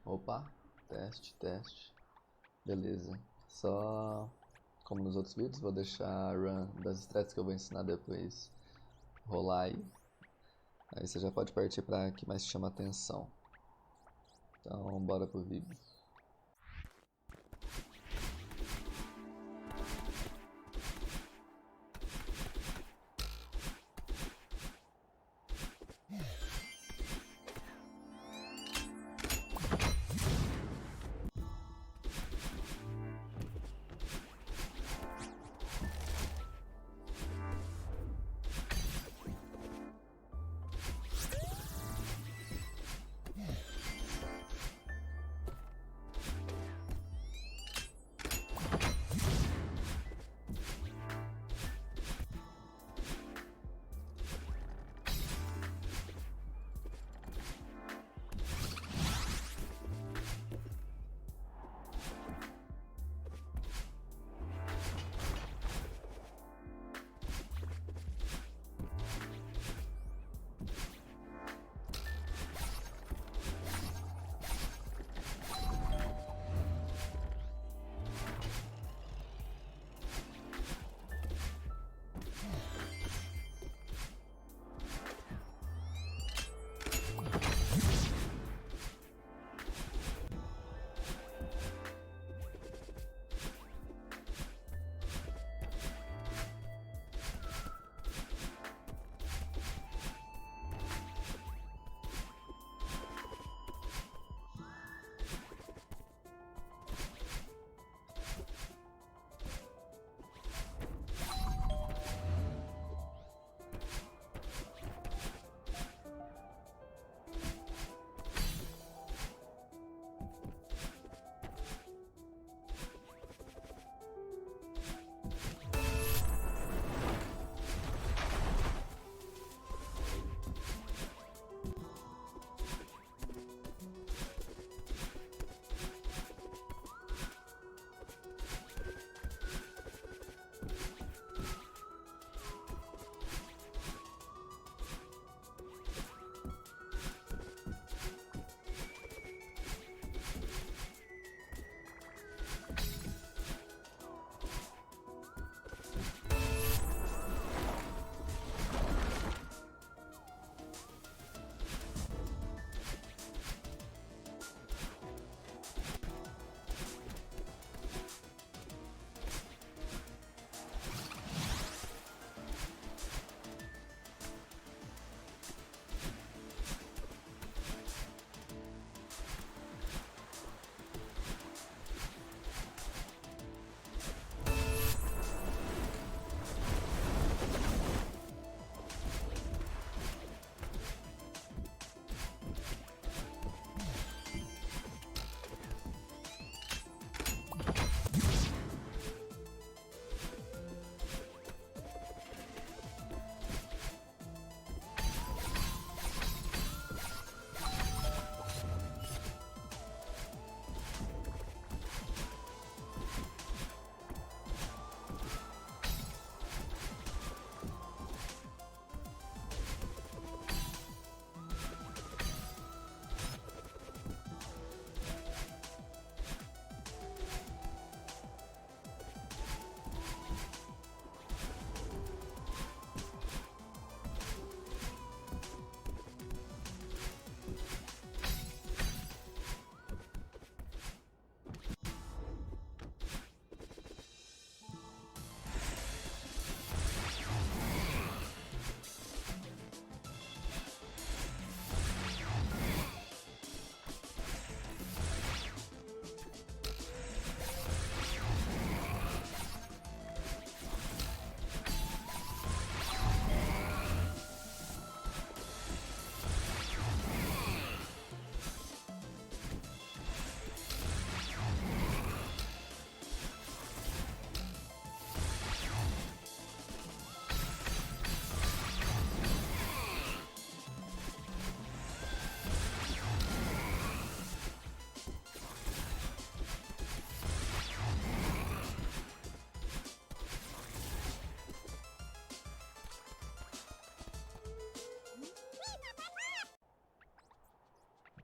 Opa, teste, teste. Beleza. Só como nos outros vídeos, vou deixar a run das strats que eu vou ensinar depois rolar aí. Aí você já pode partir para que mais te chama atenção. Então, bora pro vídeo.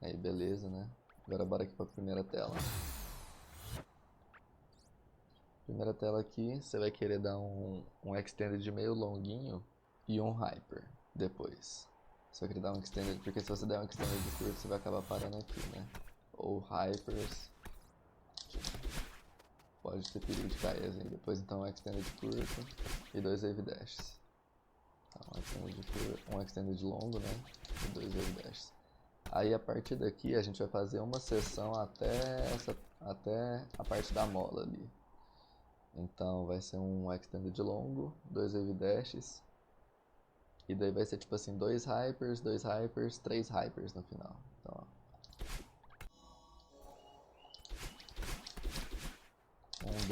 Aí beleza, né? Agora bora aqui pra primeira tela. Primeira tela aqui, você vai querer dar um extended meio longuinho e um hyper depois. Você vai querer dar um extended, porque se você der um extended curto, você vai acabar parando aqui, né? Ou hypers. Pode ter perigo de cair assim depois, então um extended curto e 2 wave dashes. Então, um extended longo, né? E 2 wave dashes. Aí a partir daqui a gente vai fazer uma seção até a parte da mola ali. Então vai ser um extended longo, 2 wave dashes. E daí vai ser tipo assim, 2 hypers, 3 hypers no final. Então, ó. 1,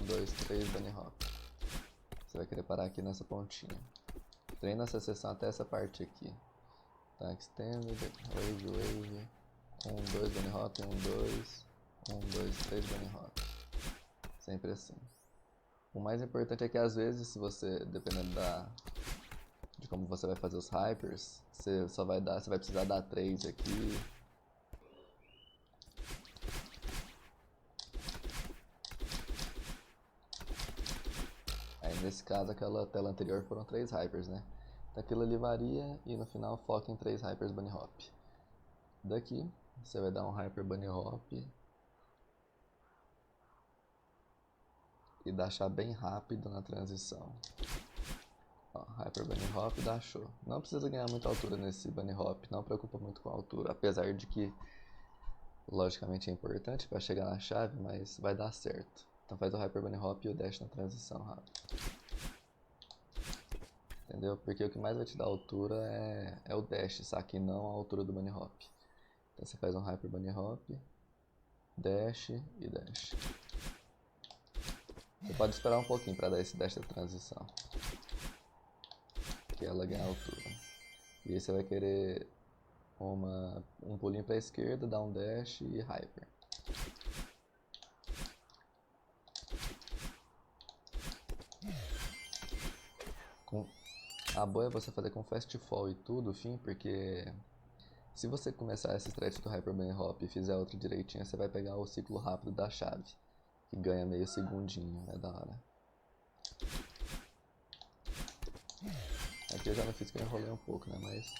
2, 3 bunny hop. Você vai querer parar aqui nessa pontinha. Treina essa seção até essa parte aqui. Tá, extended, wave, 1, 2 bunny hop, 1, 2, 3 bunny hop. Sempre assim. O mais importante é que às vezes, se você, dependendo de como você vai fazer os hypers, você vai precisar dar 3 aqui. Aí nesse caso, aquela tela anterior foram 3 hypers, né? Então aquilo ali varia e no final foca em 3 hypers bunny hop. Daqui, você vai dar um hyper bunny hop e dashar bem rápido na transição. Ó, hyper bunny hop, dashou. Não precisa ganhar muita altura nesse bunny hop, não preocupa muito com a altura, apesar de que logicamente é importante para chegar na chave, mas vai dar certo. Então faz o hyper bunny hop e o dash na transição rápido. Entendeu? Porque o que mais vai te dar altura é o dash, saca? E não a altura do bunny hop. Então você faz um hyper bunny hop, dash e dash. Você pode esperar um pouquinho para dar esse dash da transição, que ela ganha altura. E aí você vai querer um pulinho para a esquerda, dar um dash e hyper. A boa é você fazer com fast fall e tudo, fim, porque se você começar essa stretch do hyper bunny hop e fizer outra direitinho, você vai pegar o ciclo rápido da chave, que ganha meio segundinho, é da hora. Aqui eu já não fiz que eu enrolei um pouco, né, mas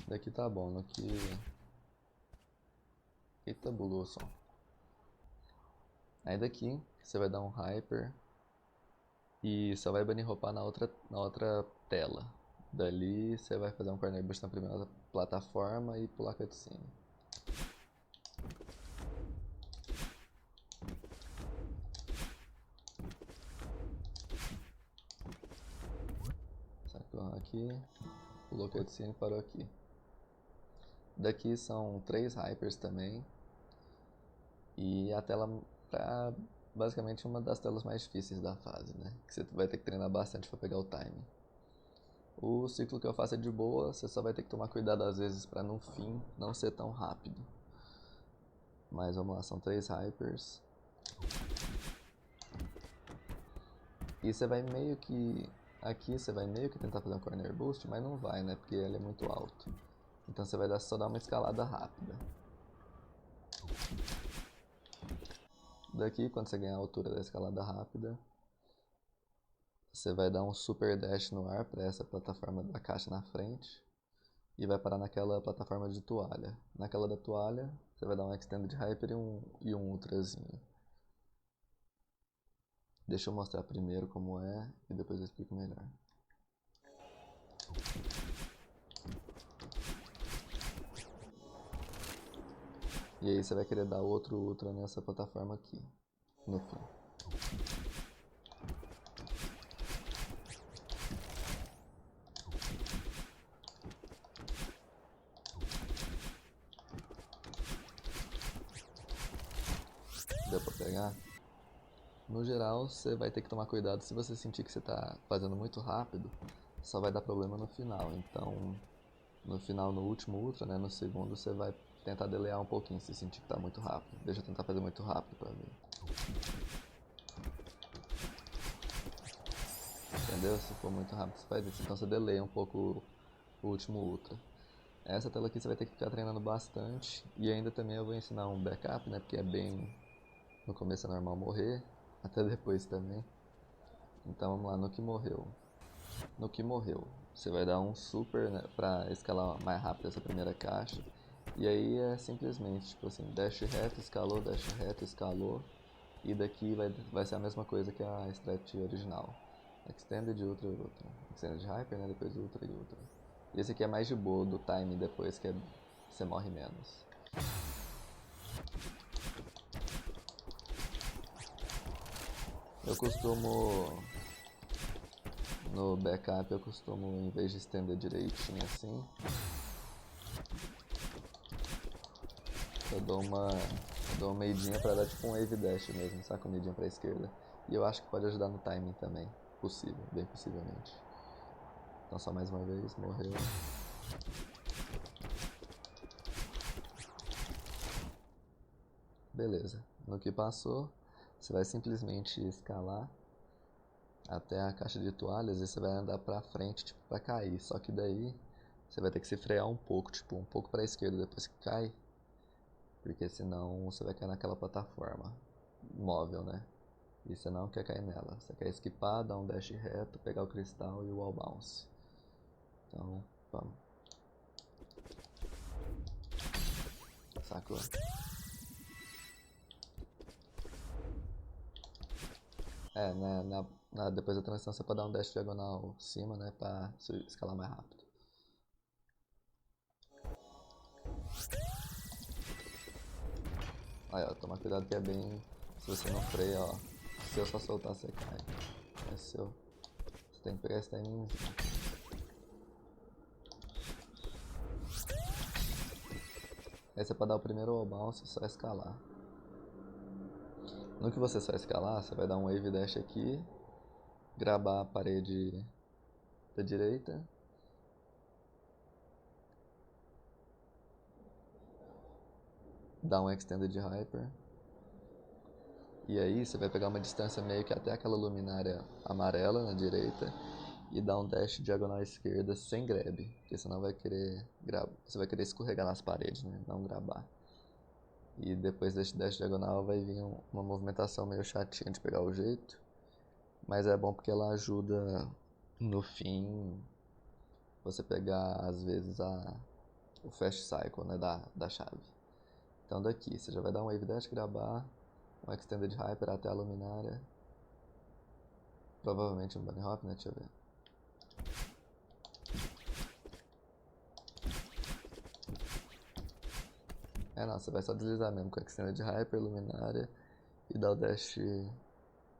daqui tá bom, aqui... Eita, bugou o som. Aí daqui, você vai dar um hyper e só vai bunny hopar na outra tela. Dali você vai fazer um corner boost na primeira plataforma e pular cutscene. Sacou aqui, pulou cutscene e parou aqui. Daqui são 3 hypers também. E a tela tá basicamente uma das telas mais difíceis da fase, né? Que você vai ter que treinar bastante para pegar o time. O ciclo que eu faço é de boa, você só vai ter que tomar cuidado às vezes para no fim não ser tão rápido. Mas vamos lá, são 3 hypers. E você vai meio que... Aqui você vai meio que tentar fazer um corner boost, mas não vai, né? Porque ele é muito alto. Então você vai só dar uma escalada rápida. Daqui, quando você ganhar a altura da escalada rápida, você vai dar um super dash no ar para essa plataforma da caixa na frente e vai parar naquela plataforma de toalha. Naquela da toalha, você vai dar um extended hyper e um ultrazinho. Deixa eu mostrar primeiro como é e depois eu explico melhor. E aí você vai querer dar outro ultra nessa plataforma aqui, no fim. Deu pra pegar? No geral, você vai ter que tomar cuidado. Se você sentir que você está fazendo muito rápido, só vai dar problema no final. Então, no final, no último ultra, né, no segundo, você vai tentar delear um pouquinho se sentir que está muito rápido. Deixa eu tentar fazer muito rápido para ver. Entendeu? Se for muito rápido, você faz isso. Então você deleia um pouco o último ultra. Essa tela aqui você vai ter que ficar treinando bastante. E ainda também eu vou ensinar um backup, né? Porque é bem... No começo é normal morrer, até depois também. Então vamos lá, no que morreu. No que morreu, você vai dar um super, né, pra escalar mais rápido essa primeira caixa. E aí é simplesmente, tipo assim, dash reto, escalou. E daqui vai ser a mesma coisa que a strat original. Extended, Ultra, Ultra. Extended Hyper, né, depois Ultra e Ultra. E esse aqui é mais de boa, do time depois, que você morre menos. Eu costumo... No backup eu costumo, em vez de estender direitinho assim, eu dou uma medinha pra dar tipo um wave dash mesmo, saca? Uma medinha pra esquerda. E eu acho que pode ajudar no timing também. Possível, bem possivelmente. Então só mais uma vez, morreu. Beleza. No que passou, você vai simplesmente escalar até a caixa de toalhas e você vai andar pra frente, tipo, pra cair. Só que daí você vai ter que se frear um pouco, tipo, um pouco pra esquerda depois que cai. Porque senão você vai cair naquela plataforma móvel, né? E você não quer cair nela. Você quer esquipar, dar um dash reto, pegar o cristal e o wall bounce. Então, vamos. Sacou? É, né, depois da transição você pode dar um dash diagonal cima, né? Pra escalar mais rápido. Aí, ó, toma cuidado que é bem... Se você não freia, ó. Se eu só soltar, você cai. É seu. Você tem que pegar esse timingzinho. Aí você pode dar o primeiro wall bounce e só escalar. No que você só escalar, você vai dar um wave dash aqui, grabar a parede da direita, dar um extended hyper, e aí você vai pegar uma distância meio que até aquela luminária amarela na direita e dar um dash diagonal à esquerda sem grab, porque senão você vai querer escorregar nas paredes, né? Não grabar. E depois desse dash diagonal vai vir uma movimentação meio chatinha de pegar o jeito, mas é bom porque ela ajuda no fim você pegar às vezes o fast cycle, né, da chave. Então daqui você já vai dar um wave dash, grabar um extended hyper até a luminária, provavelmente um bunny hop, né, deixa eu ver. É, não, você vai só deslizar mesmo com extended hyper, luminária e dar o dash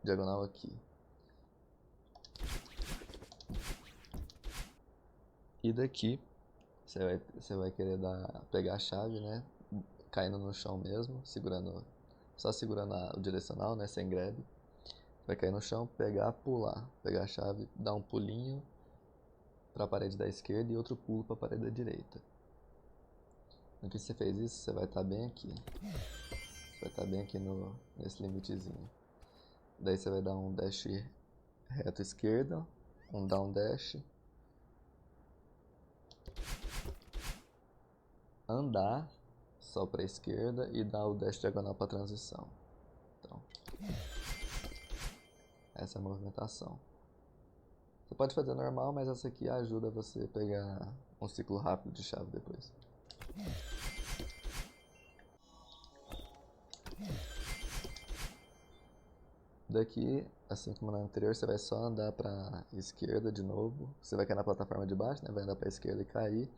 diagonal aqui. E daqui você vai querer pegar a chave, né, caindo no chão mesmo, só segurando o direcional, né, sem grab. Vai cair no chão, pegar, pular, pegar a chave, dar um pulinho para a parede da esquerda e outro pulo para a parede da direita. No que você fez isso, você vai estar bem aqui. Você vai estar bem aqui nesse limitezinho. Daí você vai dar um dash reto esquerda, um down dash, andar só para a esquerda e dar o dash diagonal para transição. Então, essa é a movimentação. Você pode fazer normal, mas essa aqui ajuda você a pegar um ciclo rápido de chave depois. Daqui, assim como na anterior, você vai só andar para esquerda de novo. Você vai cair na plataforma de baixo, né? Vai andar para esquerda e cair.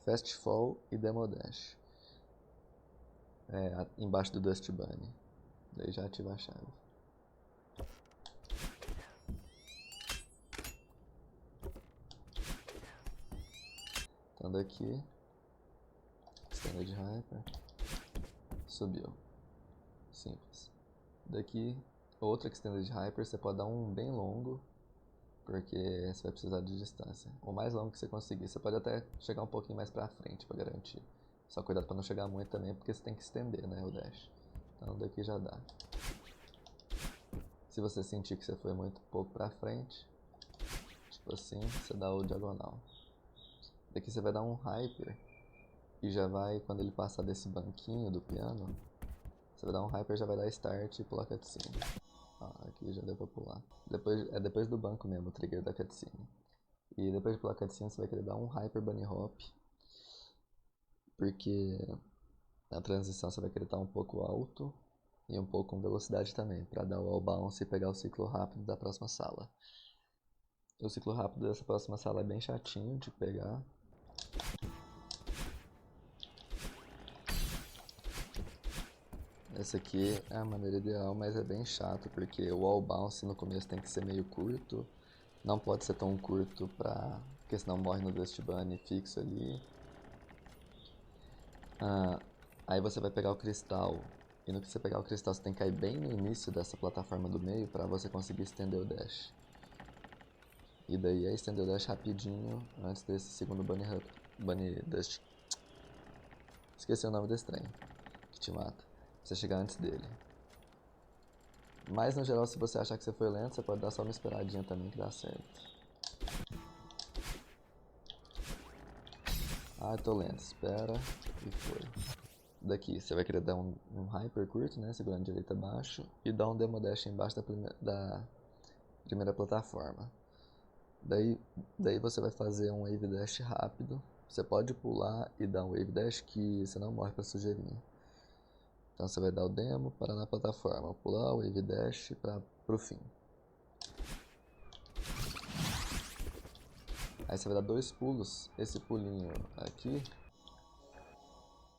Fast fall e demo dash. Embaixo do Dust Bunny. Daí já ativa a chave. Então daqui, extended hyper, subiu. Simples. Daqui, outra extended hyper, você pode dar um bem longo, porque você vai precisar de distância. O mais longo que você conseguir, você pode até chegar um pouquinho mais pra frente pra garantir. Só cuidado pra não chegar muito também, porque você tem que estender, né, o dash. Então daqui já dá. Se você sentir que você foi muito pouco pra frente, tipo assim, você dá o diagonal. Daqui você vai dar um hyper e já vai, quando ele passar desse banquinho do piano, você vai dar um hyper, já vai dar start e pular cutscene. Ó, aqui já deu pra pular. Depois do banco mesmo, o trigger da cutscene. E depois de pular cutscene, você vai querer dar um hyper bunny hop, porque na transição você vai querer estar um pouco alto e um pouco com velocidade também, para dar o all bounce e pegar o ciclo rápido da próxima sala. O ciclo rápido dessa próxima sala é bem chatinho de pegar. Essa aqui é a maneira ideal, mas é bem chato, porque o all bounce no começo tem que ser meio curto. Não pode ser tão curto porque senão morre no Dust Bunny fixo ali. Aí você vai pegar o cristal. E no que você pegar o cristal, você tem que cair bem no início dessa plataforma do meio para você conseguir estender o dash. E daí é estender o dash rapidinho antes desse segundo Bunny Dust. Esqueci o nome desse trem que te mata. Você chegar antes dele. Mas no geral, se você achar que você foi lento, você pode dar só uma esperadinha também que dá certo. Ah, tô lento. Espera. E foi. Daqui você vai querer dar um hyper curto, né? Segurando direita abaixo. E dar um demo dash embaixo da primeira plataforma. Daí você vai fazer um wave dash rápido. Você pode pular e dar um wave dash que você não morre pra sujeirinha. Então você vai dar o demo, parar na plataforma, pular o wave dash pro fim. Aí você vai dar 2 pulos. Esse pulinho aqui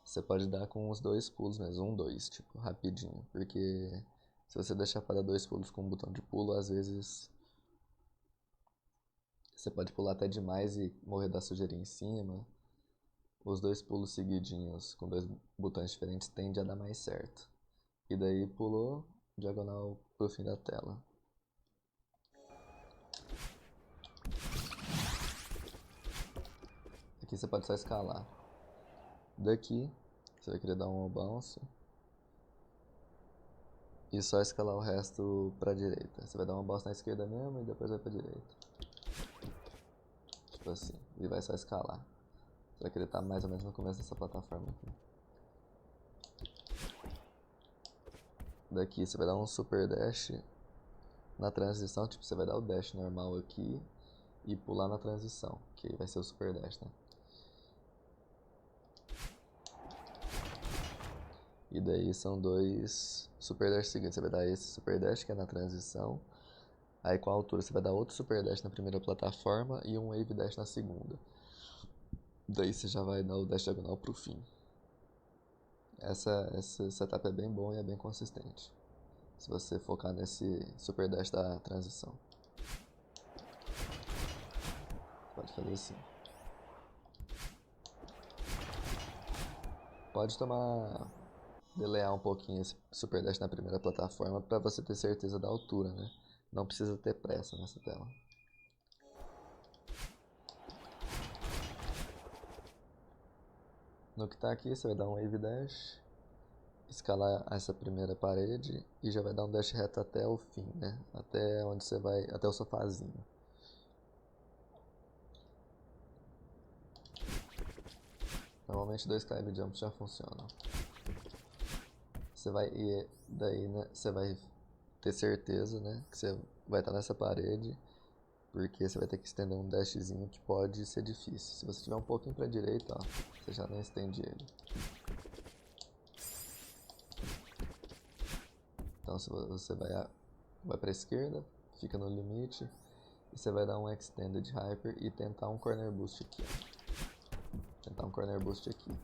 você pode dar com os 2 pulos mesmo, 1, 2, tipo, rapidinho. Porque se você deixar para dar 2 pulos com o botão de pulo, às vezes você pode pular até demais e morrer da sujeirinha em cima. Os 2 pulos seguidinhos com 2 botões diferentes tende a dar mais certo. E daí pulou, diagonal pro fim da tela. Aqui você pode só escalar. Daqui você vai querer dar um bounce e só escalar o resto pra direita. Você vai dar uma bounce na esquerda mesmo e depois vai pra direita. Tipo assim, e vai só escalar. Você vai querer estar mais ou menos no começo dessa plataforma aqui. Daqui você vai dar um super dash na transição, tipo, você vai dar o dash normal aqui e pular na transição, que vai ser o super dash, né? E daí são 2 super dash seguintes. Você vai dar esse super dash que é na transição. Aí com a altura você vai dar outro super dash na primeira plataforma e um wave dash na segunda. Daí você já vai dar o dash diagonal pro fim. Esse setup é bem bom e é bem consistente. Se você focar nesse super dash da transição. Pode fazer assim. Pode delayar um pouquinho esse super dash na primeira plataforma para você ter certeza da altura, né? Não precisa ter pressa nessa tela. No que tá aqui, você vai dar um wave dash, escalar essa primeira parede e já vai dar um dash reto até o fim, né? Até onde você vai, até o sofazinho. Normalmente 2 climb jumps já funcionam. E daí, né, você vai ter certeza, né, que você vai estar nessa parede, porque você vai ter que estender um dashzinho que pode ser difícil. Se você tiver um pouquinho pra direita, ó, você já não estende ele. Então se você vai pra esquerda, fica no limite, e você vai dar um extended hyper e tentar um corner boost aqui. Tentar um corner boost aqui.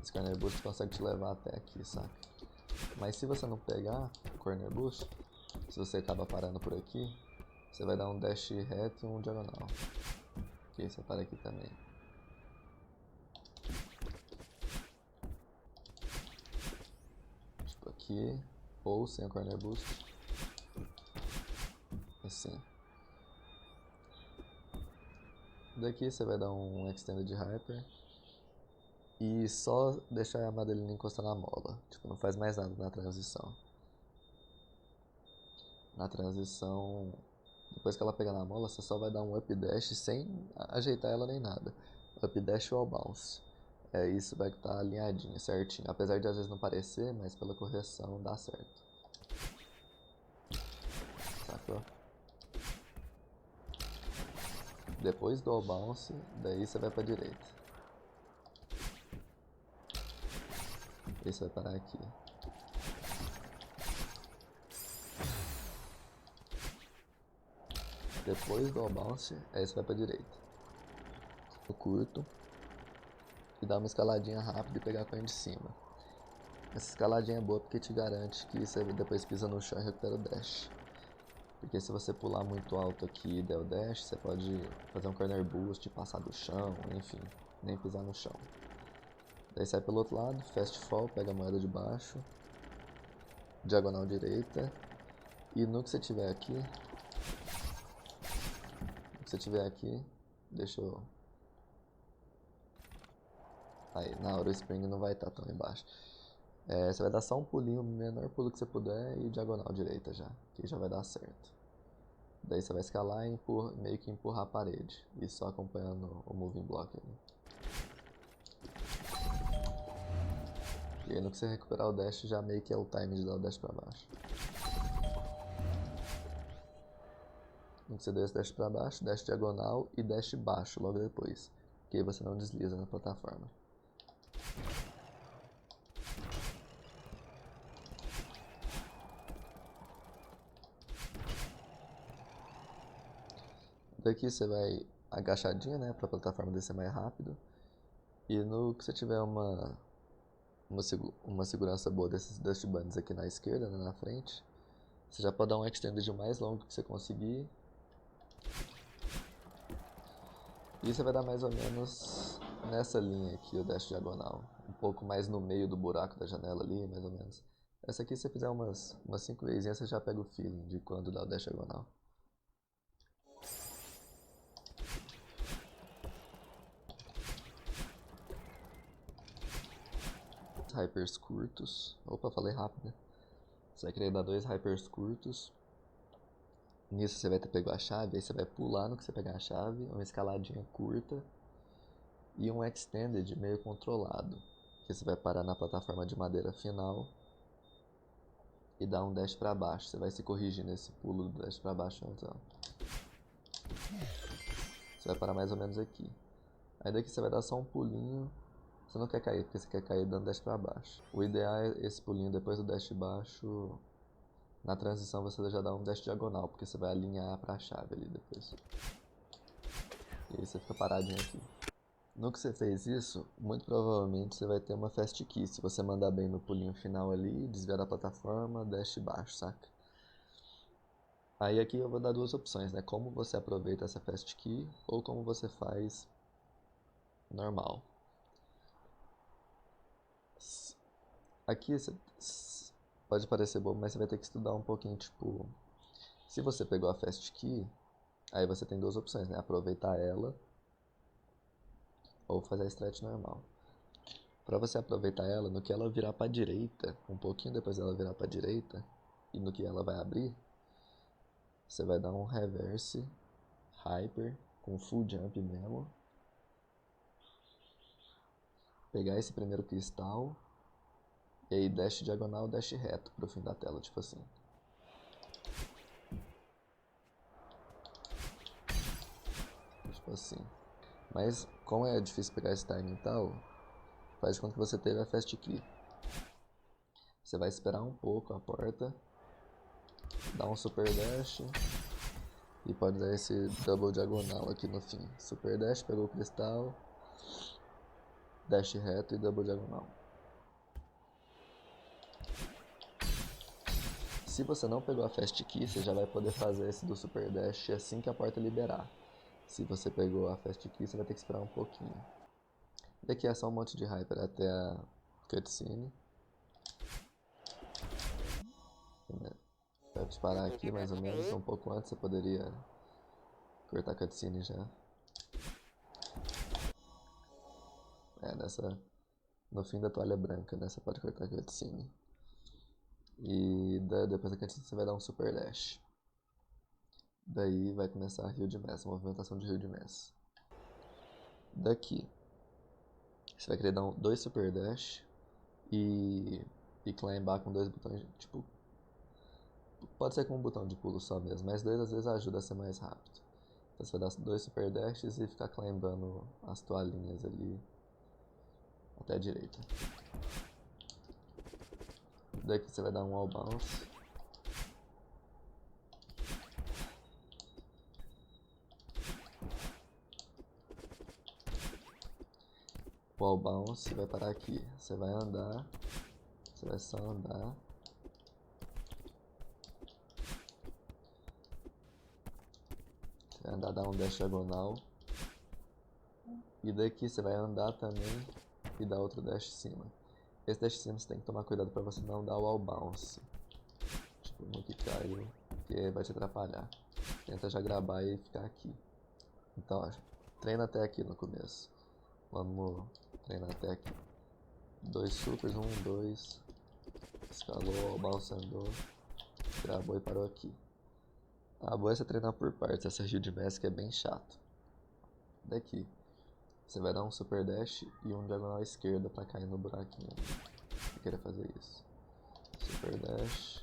Esse corner boost consegue te levar até aqui, saca? Mas se você não pegar o corner boost, se você acaba parando por aqui, você vai dar um dash reto e um diagonal. Ok, você para aqui também. Tipo aqui, ou sem o corner boost. Assim. Daqui você vai dar um extended hyper. E só deixar a Madeline encostar na mola. Tipo, não faz mais nada na transição. Na transição, depois que ela pegar na mola, você só vai dar um up dash sem ajeitar ela nem nada. Up dash ou bounce. isso vai estar alinhadinho, certinho. Apesar de às vezes não parecer, mas pela correção dá certo. Sacou? Depois do all bounce, daí você vai pra direita. Aí você vai parar aqui. Depois do all bounce, aí você vai pra direita. Eu curto. E dá uma escaladinha rápida e pegar a coin de cima. Essa escaladinha é boa porque te garante que você depois pisa no chão e recupera o dash. Porque se você pular muito alto aqui e der o dash, você pode fazer um corner boost, passar do chão, enfim, nem pisar no chão. Daí sai pelo outro lado, fast fall, pega a moeda de baixo, diagonal direita, e no que você tiver aqui, deixa eu... Aí, na hora o spring não vai estar tão embaixo. Você vai dar só um pulinho, o menor pulo que você puder, e diagonal direita já, que já vai dar certo. Daí você vai escalar e meio que empurrar a parede, e só acompanhando o moving block ali. E aí no que você recuperar o dash, já meio que é o time de dar o dash pra baixo. No que você der esse dash pra baixo, dash diagonal e dash baixo logo depois. Que aí você não desliza na plataforma. Daqui você vai agachadinho, né, pra plataforma descer mais rápido. E no que você tiver uma segurança boa desses dust bunnies aqui na esquerda, né, na frente, você já pode dar um extended mais longo que você conseguir. E você vai dar mais ou menos nessa linha aqui, o dash diagonal. Um pouco mais no meio do buraco da janela ali, mais ou menos. Essa aqui, se você fizer umas 5 vezes, você já pega o feeling de quando dá o dash diagonal. Hypers curtos. Opa, falei rápido, né? Você vai querer dar 2 hypers curtos. Nisso você vai ter pego a chave, aí você vai pular no que você pegar a chave, uma escaladinha curta e um extended meio controlado. Que você vai parar na plataforma de madeira final e dar um dash pra baixo. Você vai se corrigir nesse pulo do dash pra baixo antes, ó. Você vai parar mais ou menos aqui. Aí daqui você vai dar só um pulinho. Você não quer cair, porque você quer cair dando dash pra baixo. O ideal é esse pulinho depois do dash baixo. Na transição você já dá um dash diagonal, porque você vai alinhar pra chave ali depois. E aí você fica paradinho aqui. No que você fez isso, muito provavelmente você vai ter uma fast key. Se você mandar bem no pulinho final ali, desviar da plataforma, dash baixo, saca? Aí aqui eu vou dar duas opções, né? Como você aproveita essa fast key ou como você faz normal. Aqui pode parecer bobo, mas você vai ter que estudar um pouquinho, tipo... Se você pegou a fast key, aí você tem duas opções, né? Aproveitar ela ou fazer a strat normal. Para você aproveitar ela, no que ela virar para direita, um pouquinho depois dela virar para direita, e no que ela vai abrir, você vai dar um reverse hyper com full jump mesmo. Pegar esse primeiro cristal e aí dash diagonal, dash reto pro fim da tela, tipo assim. Tipo assim. Mas como é difícil pegar esse timing e tal, faz de conta que você teve a fast key. Você vai esperar um pouco a porta, dar um super dash e pode dar esse double diagonal aqui no fim. Super dash, pegou o cristal, dash reto e double diagonal. Se você não pegou a fast key, você já vai poder fazer esse do super dash assim que a porta liberar. Se você pegou a fast key, você vai ter que esperar um pouquinho. Daqui é só um monte de hyper até a cutscene. Vai disparar aqui mais ou menos, um pouco antes você poderia cortar a cutscene já. No fim da toalha branca, né? Você pode cortar a cutscene. E depois da cutscene você vai dar um super dash. Daí vai começar a Rio de Mess, a movimentação de Rio de Mess. Daqui, Você vai querer dar dois super dash e climbar com dois botões, tipo, pode ser com um botão de pulo só mesmo, mas dois às vezes ajuda a ser mais rápido. Então você vai dar dois super dashes e ficar climbando as toalhinhas ali até a direita. Daqui você vai dar um wall bounce. Wall bounce, vai parar aqui. Você vai andar, você vai só andar. Você vai andar, dar um dash diagonal. E daqui você vai andar também e dar outro dash em cima. Esse dash em cima você tem que tomar cuidado para você não dar o wall bounce. Tipo, no que caiu, porque vai te atrapalhar. Tenta já gravar e ficar aqui. Então, ó, treina até aqui no começo. Vamos treinar até aqui. Dois supers, um, dois. Escalou, andou, gravou e parou aqui. A boa é você treinar por partes. Essa Shield Mask é bem chato. Daqui, você vai dar um super dash e um diagonal à esquerda pra cair no buraquinho. Eu queria fazer isso. Super dash.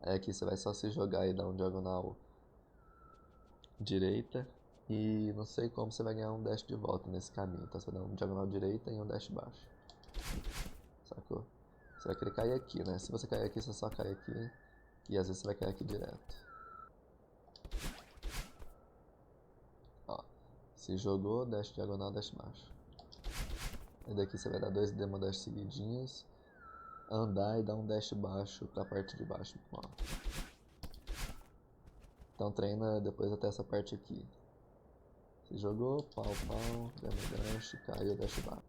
Aí aqui você vai só se jogar e dar um diagonal direita. E não sei como você vai ganhar um dash de volta nesse caminho. Então você vai dar um diagonal direita e um dash baixo. Sacou? Você vai querer cair aqui, né? Se você cair aqui, você só cai aqui. E às vezes você vai cair aqui direto. Ó, se jogou, dash diagonal, dash baixo. E daqui você vai dar dois demo dash seguidinhos. Andar e dar um dash baixo pra parte de baixo. Ó. Então treina depois até essa parte aqui. Se jogou, pau, demo dash, caiu, dash baixo.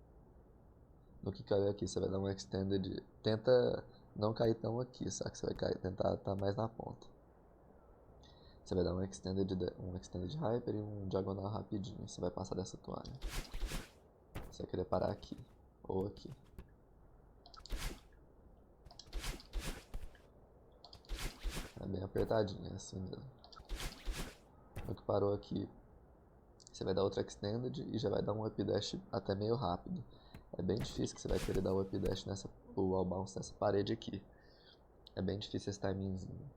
No que caiu aqui, você vai dar um extended. Tenta não cair tão aqui, saca? Você vai cair, tentar estar mais na ponta. Você vai dar um extended hyper e um diagonal rapidinho. Você vai passar dessa toalha. Você vai querer parar aqui ou aqui. É bem apertadinho, é assim mesmo. No que parou aqui, você vai dar outra extended e já vai dar um up dash até meio rápido. É bem difícil que você vai querer dar o up dash o wall bounce nessa parede aqui. É bem difícil esse timingzinho.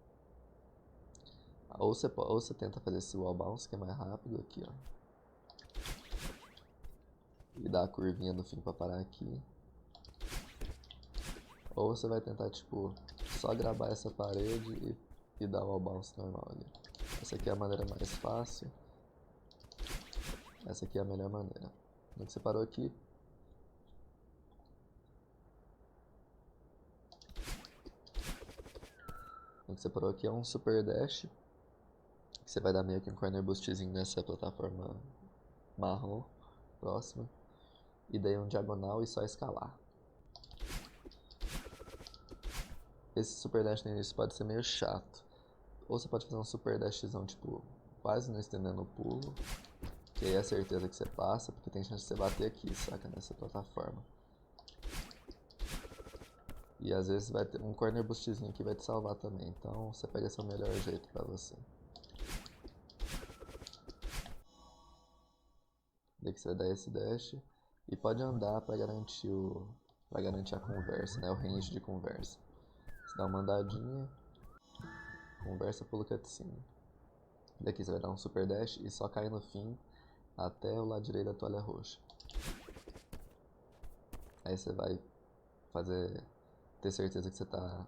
Ou você tenta fazer esse wall bounce que é mais rápido aqui, ó. E dar a curvinha no fim pra parar aqui. Ou você vai tentar, tipo, só gravar essa parede e dar o wall bounce normal ali. Essa aqui é a maneira mais fácil. Essa aqui é a melhor maneira. No que você parou aqui. No que você parou aqui é um super dash. Que você vai dar meio que um corner boostzinho nessa plataforma marrom próxima. E daí um diagonal e só escalar. Esse super dash no início pode ser meio chato. Ou você pode fazer um super dashzão, tipo, quase não estendendo o pulo. Que aí é a certeza que você passa, porque tem chance de você bater aqui, saca? Nessa plataforma. E às vezes vai ter um corner boostzinho aqui vai te salvar também. Então você pega esse o melhor jeito pra você. Daí que você vai dar esse dash. E pode andar pra garantir a conversa, né? O range de conversa. Você dá uma andadinha. Conversa pelo cutscene. Daqui você vai dar um super dash e só cair no fim até o lado direito da toalha roxa. Aí você vai ter certeza que você está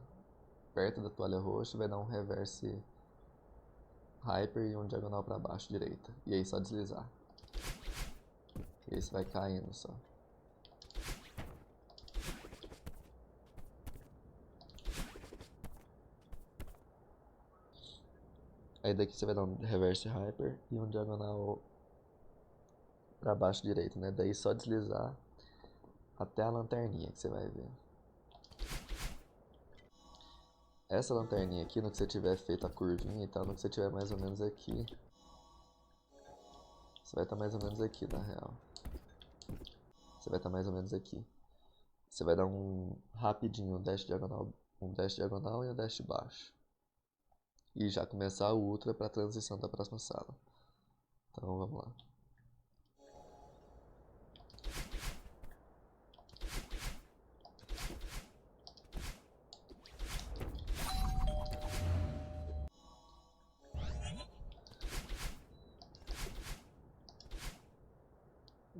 perto da toalha roxa, vai dar um reverse hyper e um diagonal para baixo direita. E aí só deslizar. E aí você vai caindo só. Aí daqui você vai dar um reverse hyper e um diagonal para baixo direito, né? Daí só deslizar até a lanterninha que você vai ver. Essa lanterninha aqui, no que você tiver feito a curvinha e tal, no que você tiver mais ou menos aqui, você vai estar mais ou menos aqui, na real. Você vai estar mais ou menos aqui. Você vai dar um rapidinho um dash diagonal e um dash baixo. E já começar o ultra para a transição da próxima sala. Então vamos lá.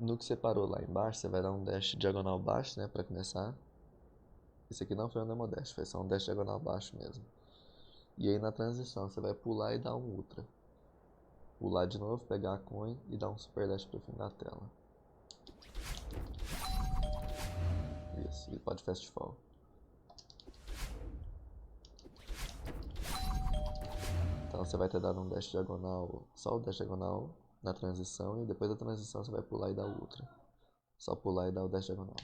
No que você parou lá embaixo, você vai dar um dash diagonal baixo, né, pra começar. Esse aqui não foi um Nemo Dash, foi só um dash diagonal baixo mesmo. E aí na transição você vai pular e dar um ultra. Pular de novo, pegar a coin e dar um super dash pro fim da tela. Isso, e pode fast fall. Então você vai ter dado um dash diagonal, só o dash diagonal na transição, e depois da transição você vai pular e dar o ultra. Só pular e dar o dash diagonal.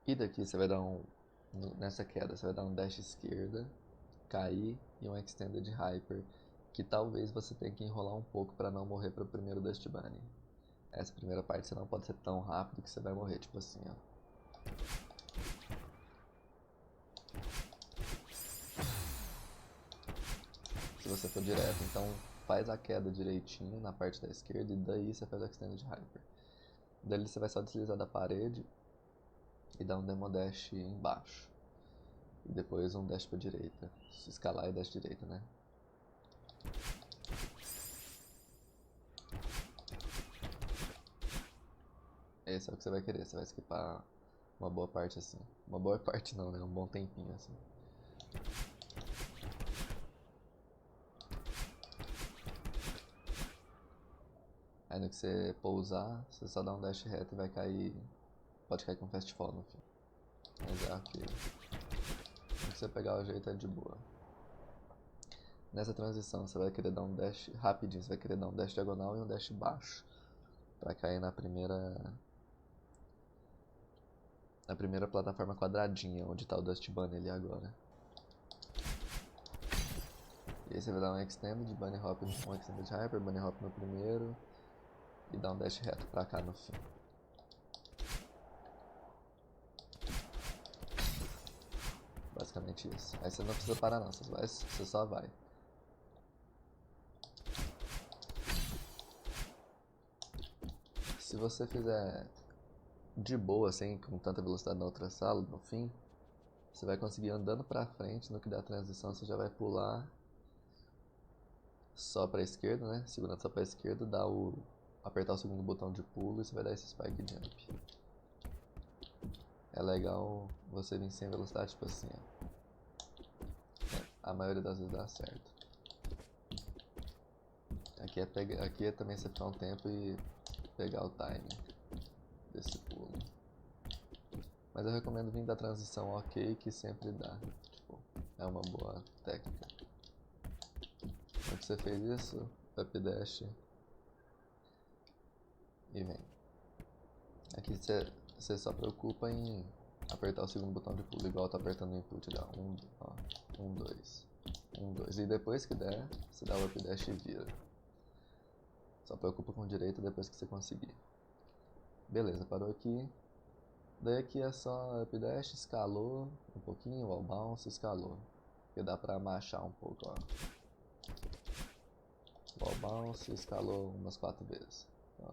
E daqui você vai dar nessa queda, você vai dar um dash esquerda, cair e um extended hyper, que talvez você tenha que enrolar um pouco para não morrer para o primeiro Dust Bunny. Essa primeira parte você não pode ser tão rápido que você vai morrer, tipo assim, ó. Se você for direto, então faz a queda direitinho na parte da esquerda e daí você faz o extended hyper. Daí você vai só deslizar da parede e dar um demo dash embaixo. E depois um dash pra direita. Se escalar e dash direita, né? Esse é o que você vai querer, você vai skipar uma boa parte assim. Uma boa parte não, né? Um bom tempinho assim. Aí no que você pousar, você só dá um dash reto e vai cair. Pode cair com fast fall no fim. Mas é aquilo. No que você pegar o jeito é de boa. Nessa transição você vai querer dar um dash rapidinho, você vai querer dar um dash diagonal e um dash baixo. Pra cair na primeira plataforma quadradinha, onde tá o Dust Bunny ali agora. E aí você vai dar um extended, bunny hop, um extended hyper, bunny hop no primeiro e dar um dash reto pra cá no fim. Basicamente isso. Aí você não precisa parar não, você só vai. Se você fizer de boa, assim, com tanta velocidade na outra sala, no fim, você vai conseguir andando pra frente, no que dá a transição você já vai pular só pra esquerda, né? Segurando só pra esquerda, apertar o segundo botão de pulo e você vai dar esse spike jump. É legal você vir sem velocidade, tipo assim, ó. A maioria das vezes dá certo. Aqui é também você ficar um tempo e pegar o timing desse pulo. Mas eu recomendo vir da transição ok, que sempre dá. Tipo, é uma boa técnica. Quando você fez isso, up dash e vem. Aqui você só preocupa em apertar o segundo botão de pulo, igual eu tô apertando o input ali, ó. 1, 2. 1, 2. E depois que der, você dá o up dash e vira. Só preocupa com direita depois que você conseguir. Beleza, parou aqui. Daí aqui é só up dash, escalou um pouquinho, wall bounce, escalou. Porque dá pra machar um pouco, ó. Wall bounce, escalou umas 4 vezes. Ó.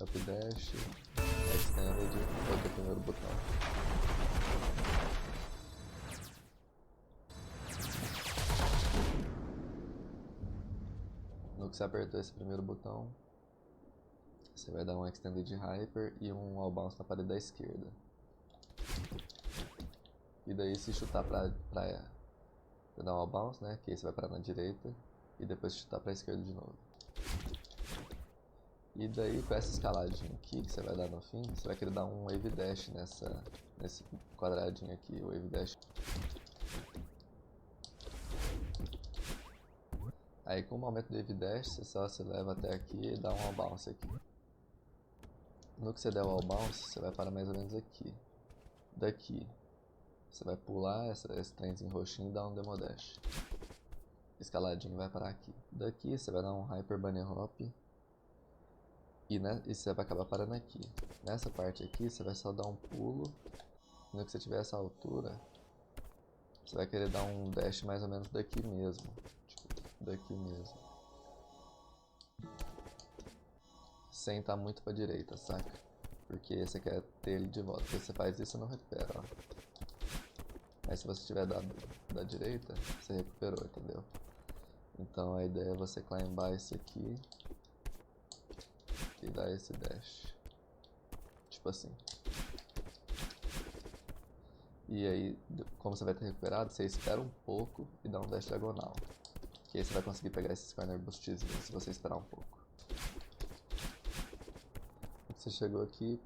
Up dash, extended, aperta o primeiro botão. No que você apertou esse primeiro botão, você vai dar um extended hyper e um wall bounce na parede da esquerda. E daí se chutar pra dar um wall bounce, né, que aí você vai parar na direita e depois chutar pra esquerda de novo. E daí com essa escaladinha aqui que você vai dar no fim, você vai querer dar um wave dash nesse quadradinho aqui, o wave dash. Aí com o aumento do wave dash, você só se leva até aqui e dá um wall bounce aqui. No que você der o wall bounce, você vai parar mais ou menos aqui. Daqui, você vai pular esse trenzinho roxinho e dar um demo dash. Escaladinho vai parar aqui. Daqui você vai dar um hyper bunny hop. E você vai acabar parando aqui. Nessa parte aqui, você vai só dar um pulo. E no que você tiver essa altura, você vai querer dar um dash mais ou menos daqui mesmo. Tipo, daqui mesmo. Sem estar muito pra direita, saca? Porque você quer ter ele de volta. Se você faz isso, você não recupera, ó. Aí se você tiver dado da direita, você recuperou, entendeu? Então a ideia é você climbar esse aqui e dar esse dash. Tipo assim. E aí, como você vai ter recuperado, você espera um pouco e dá um dash diagonal. Que aí você vai conseguir pegar esses corner boosts se você esperar um pouco. Você chegou aqui,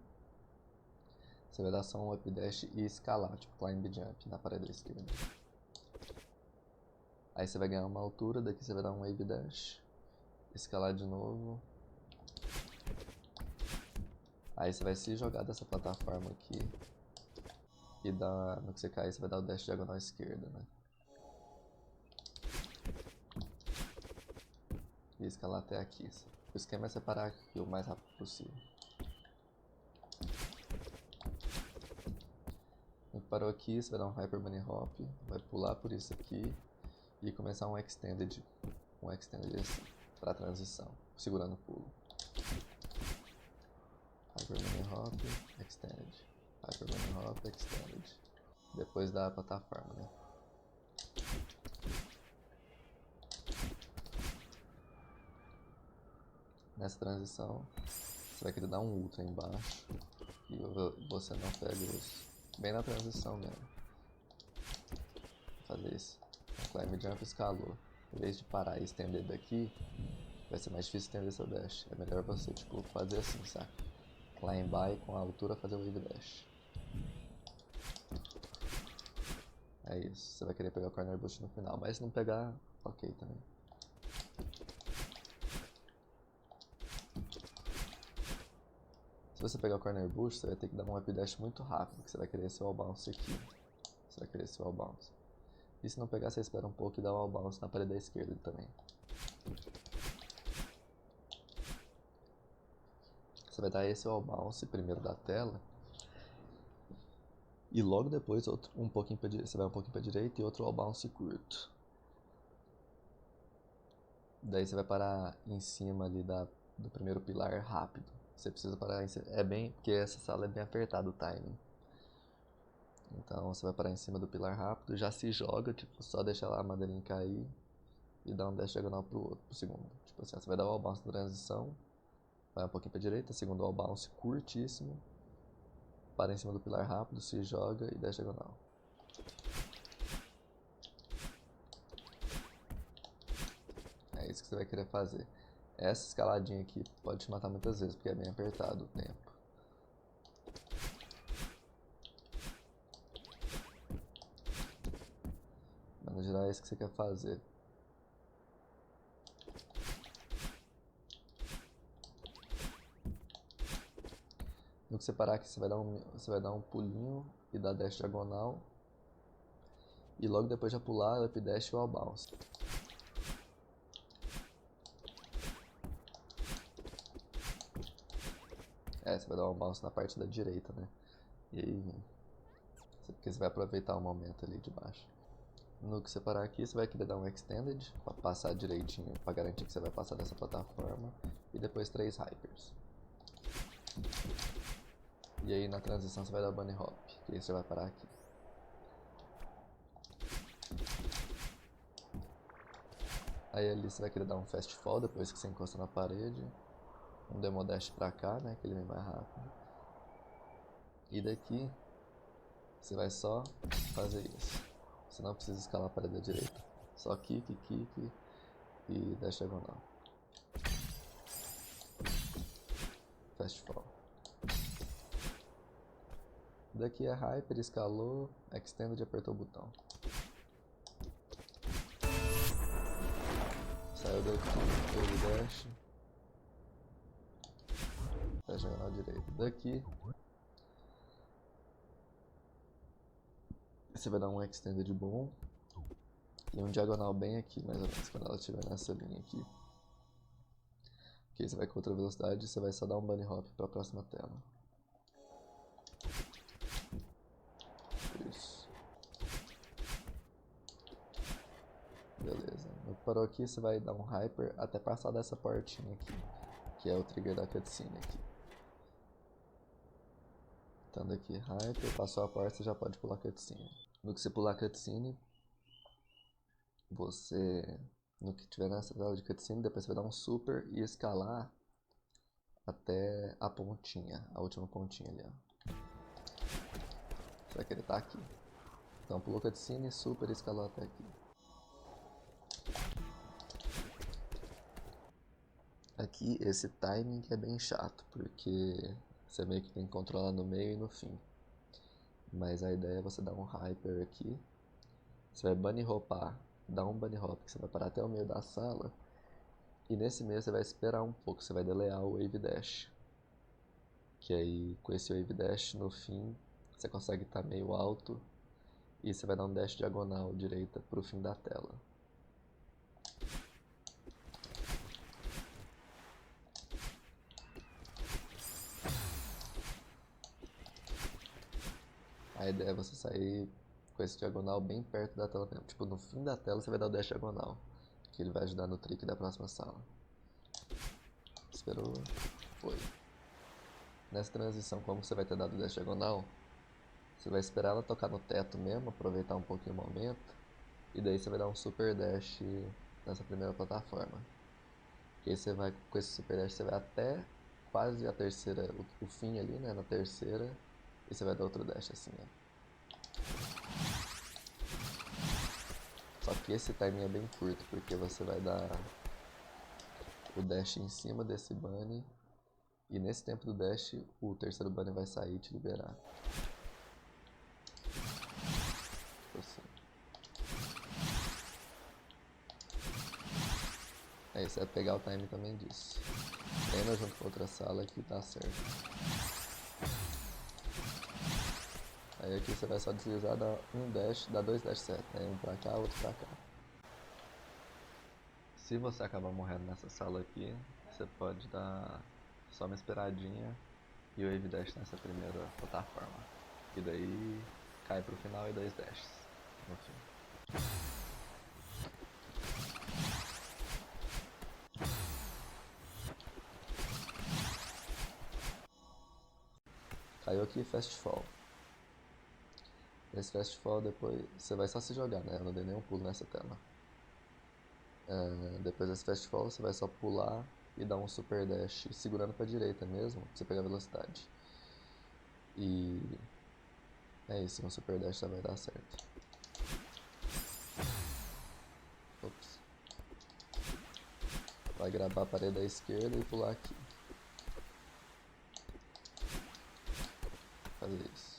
você vai dar só um up dash e escalar, tipo climb jump na parede esquerda. Aí você vai ganhar uma altura, daqui você vai dar um wave dash, escalar de novo. Aí você vai se jogar dessa plataforma aqui e no que você cair você vai dar o dash diagonal esquerda, né? E escalar até aqui. O esquema é separar aqui o mais rápido possível. Parou aqui, você vai dar um Hyper Bunny Hop, vai pular por isso aqui e começar um Extended assim, para transição, segurando o pulo. Hyper Bunny Hop, Extended, Hyper Bunny Hop, Extended. Depois da plataforma, né? Nessa transição, você vai querer dar um Ultra embaixo e você não pega os... Bem na transição mesmo. Vou fazer isso. Climb Jump escalou. Em vez de parar e estender daqui, vai ser mais difícil estender seu dash. É melhor você, tipo, fazer assim, saca? Climbar e com a altura fazer o wave dash. É isso. Você vai querer pegar o corner boost no final, mas se não pegar, ok também. Se você pegar o corner boost, você vai ter que dar um up dash muito rápido, que você vai querer esse wall bounce aqui. Você vai querer esse wall bounce. E se não pegar, você espera um pouco e dá o wall bounce na parede da esquerda também. Você vai dar esse wall bounce primeiro da tela. E logo depois outro, você vai um pouquinho pra direita e outro wall bounce curto. Daí você vai parar em cima ali do primeiro pilar rápido. Você precisa parar em cima. Porque essa sala é bem apertada o timing. Então você vai parar em cima do pilar rápido, já se joga, tipo, só deixa lá a madeirinha cair e dá um dash diagonal pro segundo. Tipo assim, você vai dar o wall bounce na transição, vai um pouquinho pra direita, segundo wall bounce curtíssimo, para em cima do pilar rápido, se joga e dash diagonal. É isso que você vai querer fazer. Essa escaladinha aqui pode te matar muitas vezes, porque é bem apertado o tempo. Mas no geral é isso que você quer fazer. No que você parar aqui, você vai dar um pulinho e dar dash diagonal. E logo depois já pular, up dash e wall bounce. Você vai dar um bounce na parte da direita, né? E aí, porque você vai aproveitar o momento ali de baixo. No que você parar aqui, você vai querer dar um extended para passar direitinho, para garantir que você vai passar dessa plataforma. E depois 3 hypers. E aí na transição você vai dar bunny hop, que aí você vai parar aqui. Aí ali você vai querer dar um fast fall depois que você encosta na parede. Um demo dash pra cá, né, que ele vem mais rápido. E daqui você vai só fazer isso. Você não precisa escalar a parede da direita. Só kick, kick e dash diagonal. Fast fall. Daqui é hyper, escalou, extended e apertou o botão. Saiu daqui, wave dash. Dash diagonal direito. Daqui você vai dar um extended bom. E um diagonal bem aqui, mais ou menos, quando ela estiver nessa linha aqui. Ok, você vai com outra velocidade e você vai só dar um bunny hop para a próxima tela. Isso. Beleza. No que parou aqui, você vai dar um hyper até passar dessa portinha aqui, que é o trigger da cutscene aqui. Estando aqui hyper, passou a porta, você já pode pular a cutscene. No que você pular a cutscene, você, no que tiver nessa tela de cutscene, depois você vai dar um super e escalar até a pontinha, a última pontinha ali, ó. Você vai querer estar aqui. Então pulou cutscene, super e escalou até aqui. Aqui esse timing é bem chato, porque você meio que tem que controlar no meio e no fim. Mas a ideia é você dar um hyper aqui. Você vai bunny hopar, dar um bunny hop que você vai parar até o meio da sala. E nesse meio você vai esperar um pouco, você vai delear o wave dash. Que aí com esse wave dash no fim você consegue estar meio alto. E você vai dar um dash diagonal direita pro fim da tela. A ideia é você sair com esse diagonal bem perto da tela mesmo. Tipo, no fim da tela você vai dar o dash diagonal. Que ele vai ajudar no trick da próxima sala. Esperou. Foi. Nessa transição, como você vai ter dado o dash diagonal, você vai esperar ela tocar no teto mesmo, aproveitar um pouquinho o momento. E daí você vai dar um super dash nessa primeira plataforma. E aí você vai, com esse super dash, você vai até quase a terceira, o fim ali, né, na terceira. E você vai dar outro dash assim, ó. Só que esse timing é bem curto, porque você vai dar o dash em cima desse bunny. E nesse tempo do dash, o terceiro bunny vai sair e te liberar. Assim. Aí você vai pegar o time também disso. Treina junto com outra sala que dá certo. Aí aqui você vai só deslizar, dar um dash, dá dois dash certo, né? Um pra cá, outro pra cá. Se você acabar morrendo nessa sala aqui, você pode dar só uma esperadinha e o wave dash nessa primeira plataforma. E daí cai pro final e dois dashes no fim. Caiu aqui Fast Fall. Esse Fast Fall depois você vai só se jogar, né? Eu não dei nenhum pulo nessa tela. Depois desse Fast Fall você vai só pular e dar um super dash segurando pra direita mesmo, pra você pegar velocidade. E é isso, um super dash já vai dar certo. Ops. Vai gravar a parede da esquerda e pular aqui. Fazer isso.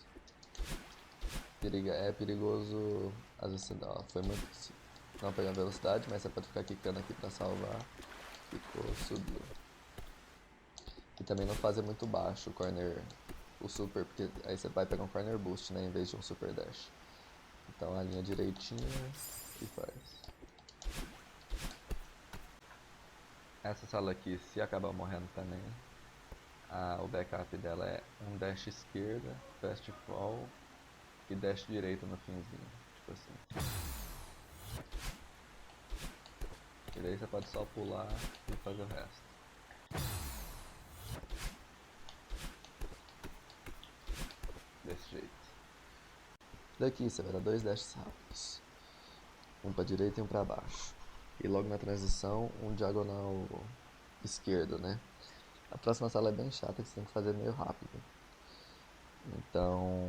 É perigoso, às vezes foi muito, não pegar velocidade, mas você pode ficar quicando aqui pra salvar. Ficou, subiu. E também não fazer muito baixo o corner, o super, porque aí você vai pegar um corner boost, né, em vez de um super dash. Então alinha direitinho e faz. Essa sala aqui, se acabar morrendo também, o backup dela é um dash esquerda, fast fall e dash direito no finzinho, tipo assim. E daí você pode só pular e fazer o resto. Desse jeito. Daqui você vai dar dois dashes rápidos. Um pra direita e um pra baixo. E logo na transição, um diagonal esquerdo, né? A próxima sala é bem chata, que você tem que fazer meio rápido. Então,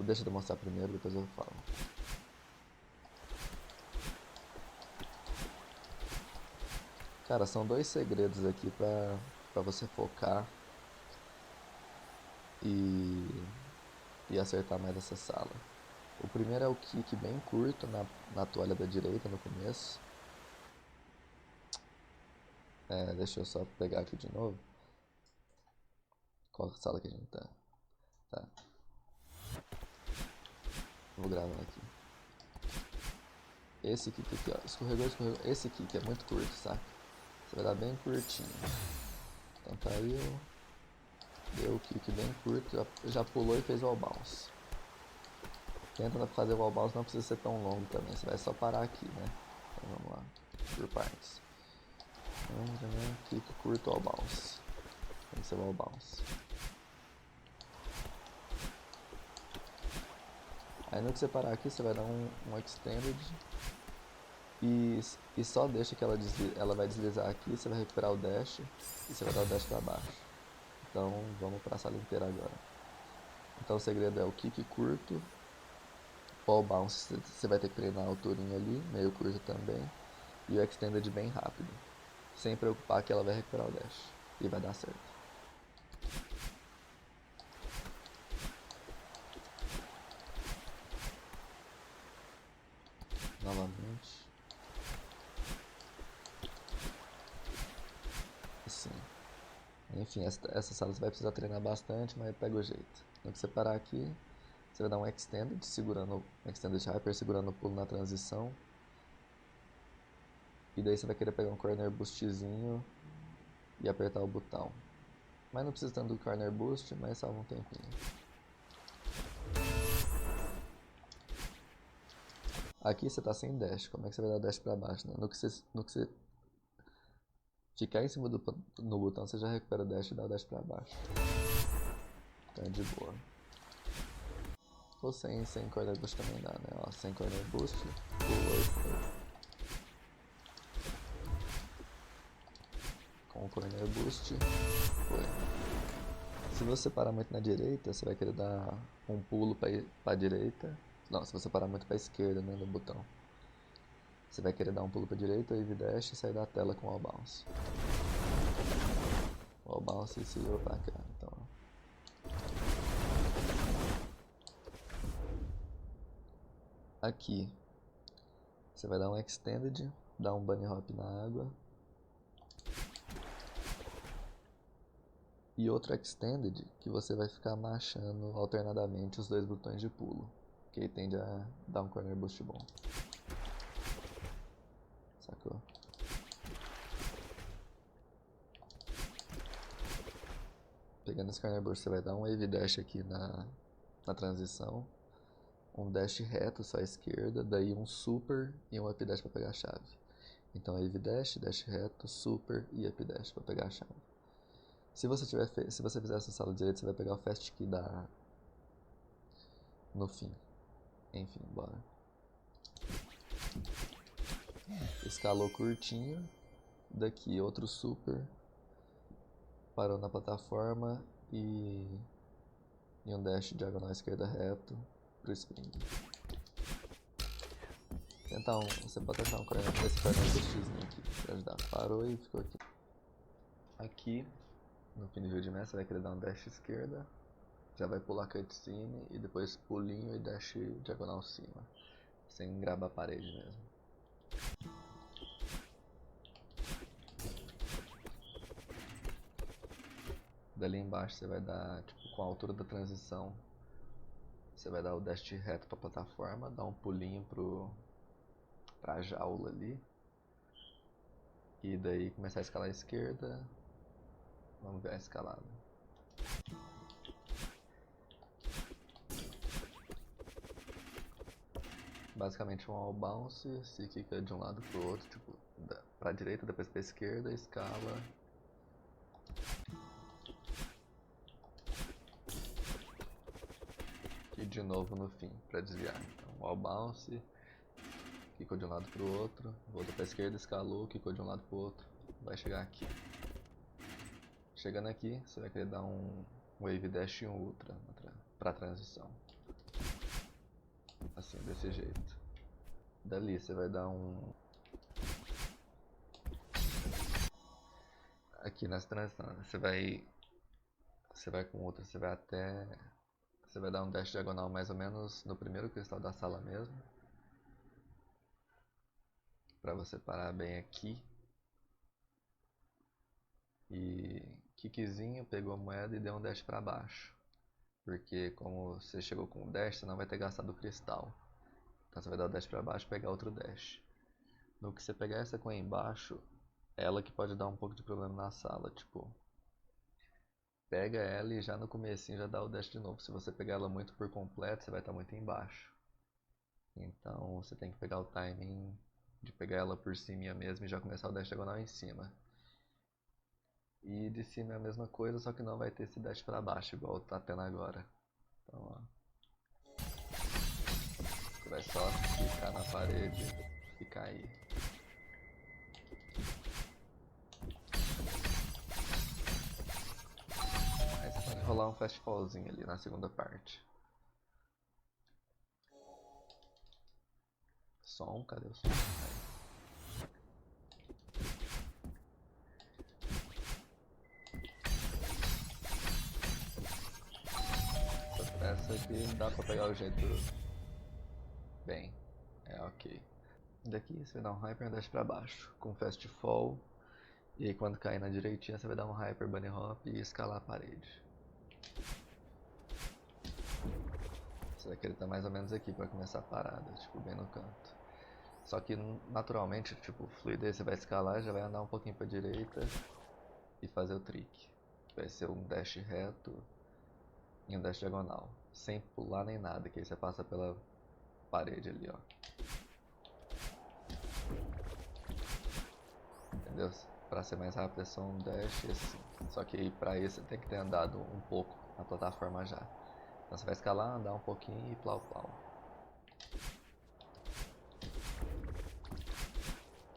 deixa eu demonstrar primeiro, depois eu falo. Cara, são dois segredos aqui pra você focar e acertar mais essa sala. O primeiro é o kick bem curto na toalha da direita no começo. Deixa eu só pegar aqui de novo. Qual sala que a gente tá? Tá. Vou gravar aqui. Esse kick aqui, ó. Escorregou. Esse kick é muito curto, saca? Você vai dar bem curtinho. Então caiu. Deu o kick bem curto. Já pulou e fez o wall bounce. Tenta fazer o wall bounce, não precisa ser tão longo também. Você vai só parar aqui, né? Então vamos lá. Por partes. Kick curto, wall bounce. Tem que ser wall bounce. Aí no que você parar aqui, você vai dar um extended e só deixa que ela vai deslizar aqui, você vai recuperar o dash e você vai dar o dash pra baixo. Então vamos pra sala inteira agora. Então o segredo é o kick curto, wall bounce você vai ter que treinar a alturinha ali, meio curto também, e o extended bem rápido, sem preocupar que ela vai recuperar o dash e vai dar certo. Novamente. Assim. Enfim, essa sala você vai precisar treinar bastante, mas pega o jeito. No que você parar aqui, você vai dar um extended, extended hyper, segurando o pulo na transição. E daí você vai querer pegar um corner boostzinho e apertar o botão. Mas não precisa tanto do corner boost, mas salva um tempinho. Aqui você tá sem dash, como é que você vai dar dash pra baixo, né? No que você ficar em cima no botão, você já recupera o dash e dá o dash pra baixo. Então é de boa. Ou sem corner boost também dá, né? Ó, sem corner boost, pulou e foi. Com o corner boost, foi. Se você parar muito na direita, você vai querer dar um pulo pra direita. Não, se você parar muito pra esquerda, né, no botão. Você vai querer dar um pulo pra direita, wave dash e sair da tela com o wall bounce. Wall bounce e se pra cá, então. Aqui, você vai dar um extended, dar um bunny hop na água. E outro extended que você vai ficar machando alternadamente os dois botões de pulo, que aí tende a dar um corner boost bom. Sacou? Pegando esse corner boost, você vai dar um wave dash aqui na transição, um dash reto só à esquerda, daí um super e um up dash para pegar a chave. Então wave dash, dash reto, super e up dash para pegar a chave. Se você fizer essa sala direita, você vai pegar o fast key no fim. Enfim, bora. Escalou curtinho, daqui outro super, parou na plataforma e um dash diagonal esquerda reto pro spring. Você pode tentar esse corner boostzinho aqui pra ajudar. Parou e ficou aqui. Aqui, no fim do vídeo de mestre, você vai querer dar um dash esquerda, já vai pular cutscene e depois pulinho e dash diagonal cima, sem gravar a parede mesmo. Dali embaixo você vai dar, tipo, com a altura da transição, você vai dar o dash reto pra plataforma, dar um pulinho pra jaula ali. E daí começar a escalar a esquerda. Vamos ver a escalada. Basicamente um wall bounce, se quica de um lado pro outro, tipo, pra direita, depois pra esquerda, escala. E de novo no fim, pra desviar. Então, wall bounce, quicou de um lado pro outro, voltou pra esquerda, escalou, quicou de um lado pro outro, vai chegar aqui. Chegando aqui, você vai querer dar um wave dash e um ultra pra transição. Assim, desse jeito. Dali você vai dar um... Aqui nessa transição, você vai com outra, você vai dar um dash diagonal mais ou menos no primeiro cristal da sala mesmo. Pra você parar bem aqui. E kickzinho, pegou a moeda e deu um dash pra baixo. Porque como você chegou com o dash, você não vai ter gastado o cristal. Então você vai dar o dash pra baixo e pegar outro dash. No que você pegar essa coin embaixo, ela que pode dar um pouco de problema na sala, tipo... Pega ela e já no comecinho já dá o dash de novo. Se você pegar ela muito por completo, você vai estar muito embaixo. Então você tem que pegar o timing de pegar ela por cima mesmo e já começar o dash diagonal em cima. E de cima é a mesma coisa, só que não vai ter esse dash pra baixo, igual tá tendo agora. Então, ó. vai só clicar na parede e cair. Aí você pode rolar um fastfallzinho ali na segunda parte. Som, cadê o som? Essa aqui dá pra pegar o jeito bem. É ok. Daqui você vai dar um Hyper Dash pra baixo com Fast Fall. E aí quando cair na direitinha você vai dar um Hyper Bunny Hop e escalar a parede. Você vai querer estar mais ou menos aqui pra começar a parada, tipo bem no canto. Só que naturalmente, tipo, fluidez você vai escalar, já vai andar um pouquinho pra direita e fazer o trick. Vai ser um dash reto e um dash diagonal, sem pular nem nada, que aí você passa pela parede ali, ó. Entendeu? Pra ser mais rápido é só um dash e assim. Só que aí pra isso você tem que ter andado um pouco na plataforma já. Então você vai escalar, andar um pouquinho e plau plau.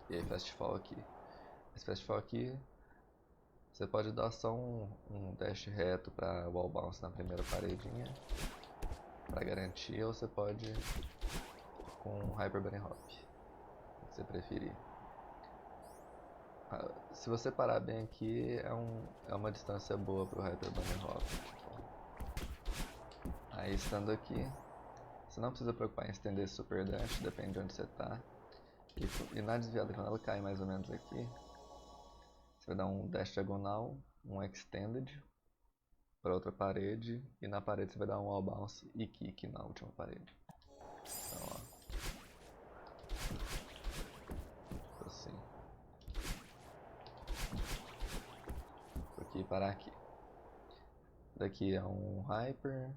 E aí fast fall aqui. Esse fast fall aqui você pode dar só um dash reto pra wall bounce na primeira paredinha pra garantir, ou você pode com um Hyper Bunny Hop, o que você preferir. Se você parar bem aqui, é uma distância boa pro Hyper Bunny Hop. Tipo. Aí estando aqui, você não precisa preocupar em estender Super Dash, depende de onde você tá. E na desviada, quando ela cai mais ou menos aqui, você vai dar um dash diagonal, um extended para outra parede, e na parede você vai dar um wall bounce e kick na última parede. Então, ó. Assim. Aqui e parar aqui. Daqui é um hyper.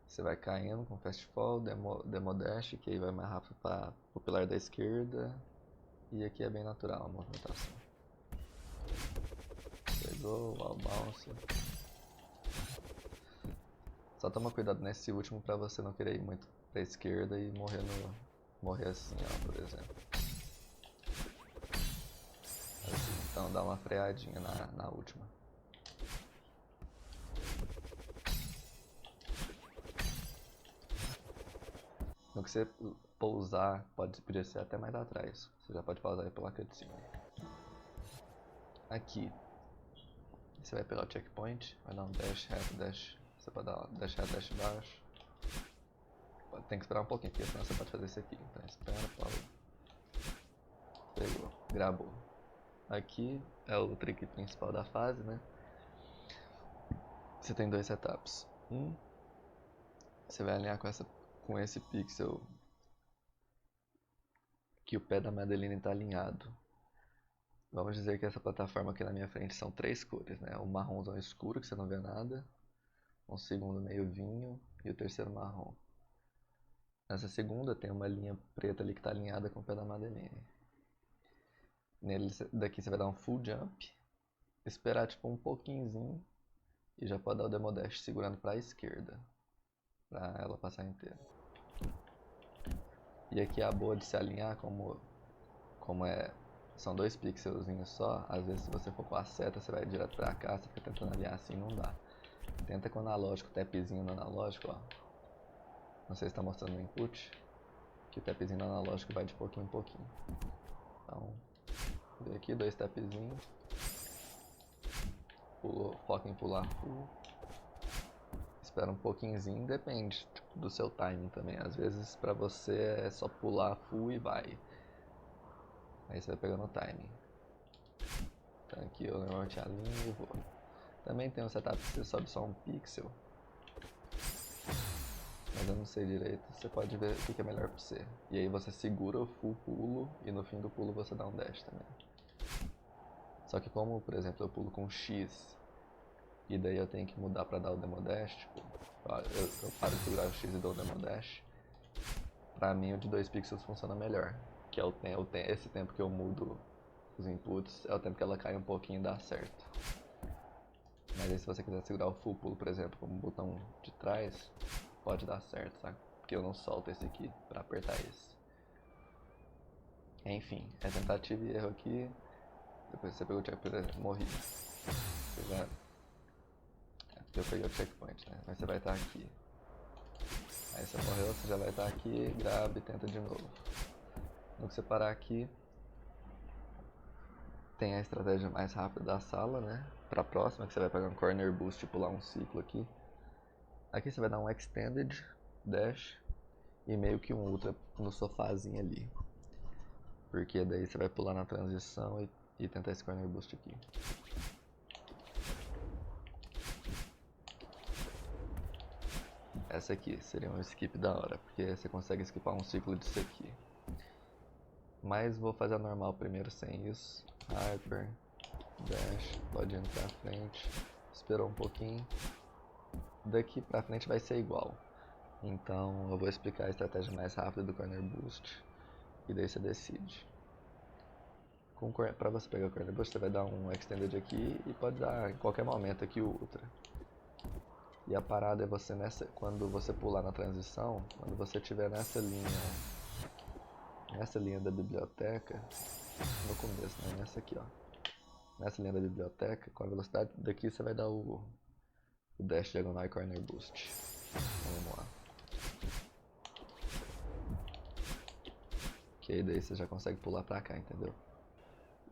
Você vai caindo com fast fall, demo dash, que aí vai mais rápido para o pilar da esquerda. E aqui é bem natural a movimentação. Pegou, wall bounce. Só toma cuidado nesse último para você não querer ir muito para a esquerda e morrer assim, ó, por exemplo. Então dá uma freadinha na última. No que você pousar, podia ser até mais atrás. Você já pode pausar aí pela cutscene. Aqui, você vai pegar o checkpoint, vai dar um dash reto, dash. Você pode dar um dash reto, dash baixo. Tem que esperar um pouquinho, porque senão você pode fazer isso aqui. Então espera, pausa. Pegou, gravou. Aqui é o trick principal da fase, né? Você tem dois setups. Você vai alinhar com esse pixel que o pé da Madeline está alinhado. Vamos dizer que essa plataforma aqui na minha frente são três cores, né? O marronzão escuro, que você não vê nada, um segundo meio vinho e o terceiro marrom. Nessa segunda tem uma linha preta ali que está alinhada com o pé da Madeline. Nele daqui você vai dar um full jump, esperar tipo um pouquinho e já pode dar o demo dash segurando para a esquerda, para ela passar inteira. E aqui a boa de se alinhar, como são dois pixelzinhos só, às vezes se você for com a seta você vai direto pra cá, você fica tentando alinhar assim, não dá. Tenta com o analógico, tapzinho no analógico, ó. Não sei se está mostrando no input, que o tapzinho no analógico vai de pouquinho em pouquinho. Então, vem aqui, dois tapzinhos. Foca em pular full. Espera um pouquinhozinho, depende tipo, do seu timing também. Às vezes pra você é só pular full e vai. Aí você vai pegando o timing. Então aqui eu normalmente alinho e vou. Também tem um setup que você sobe só um pixel. Mas eu não sei direito, você pode ver o que é melhor pra você. E aí você segura o full pulo e no fim do pulo você dá um dash também. Só que como, por exemplo, eu pulo com X e daí eu tenho que mudar pra dar o demo dash, tipo, eu paro de segurar o X e dou o demo dash. Pra mim o de 2 pixels funciona melhor. Que é esse tempo que eu mudo os inputs, é o tempo que ela cai um pouquinho e dá certo. Mas aí se você quiser segurar o full pulo, por exemplo, como o botão de trás, pode dar certo, sabe? porque eu não solto esse aqui pra apertar esse. Enfim, é tentativa e erro aqui. Depois você pegou o checkpoint, morri. É porque eu peguei o checkpoint, né? Mas você vai estar aqui. Aí você morreu, você já vai estar aqui, grava e tenta de novo. No que você parar aqui, tem a estratégia mais rápida da sala, né? Pra próxima, que você vai pegar um corner boost e pular um ciclo aqui. Aqui você vai dar um extended, dash e meio que um ultra no sofazinho ali. Porque daí você vai pular na transição e tentar esse corner boost aqui. Essa aqui seria um skip da hora, porque você consegue skipar um ciclo disso aqui. Mas vou fazer a normal primeiro sem isso. Hyper, dash, pode ir pra frente. Esperou um pouquinho. Daqui pra frente vai ser igual. Então eu vou explicar a estratégia mais rápida do corner boost. E daí você decide. Pra você pegar o corner boost, você vai dar um extended aqui e pode dar em qualquer momento aqui o ultra. E a parada é você quando você pular na transição, quando você estiver nessa linha da biblioteca, no começo, né? Nessa aqui, ó. Nessa linha da biblioteca, com a velocidade daqui você vai dar o dash diagonal e corner boost. Então, vamos lá. Que aí daí você já consegue pular pra cá, entendeu?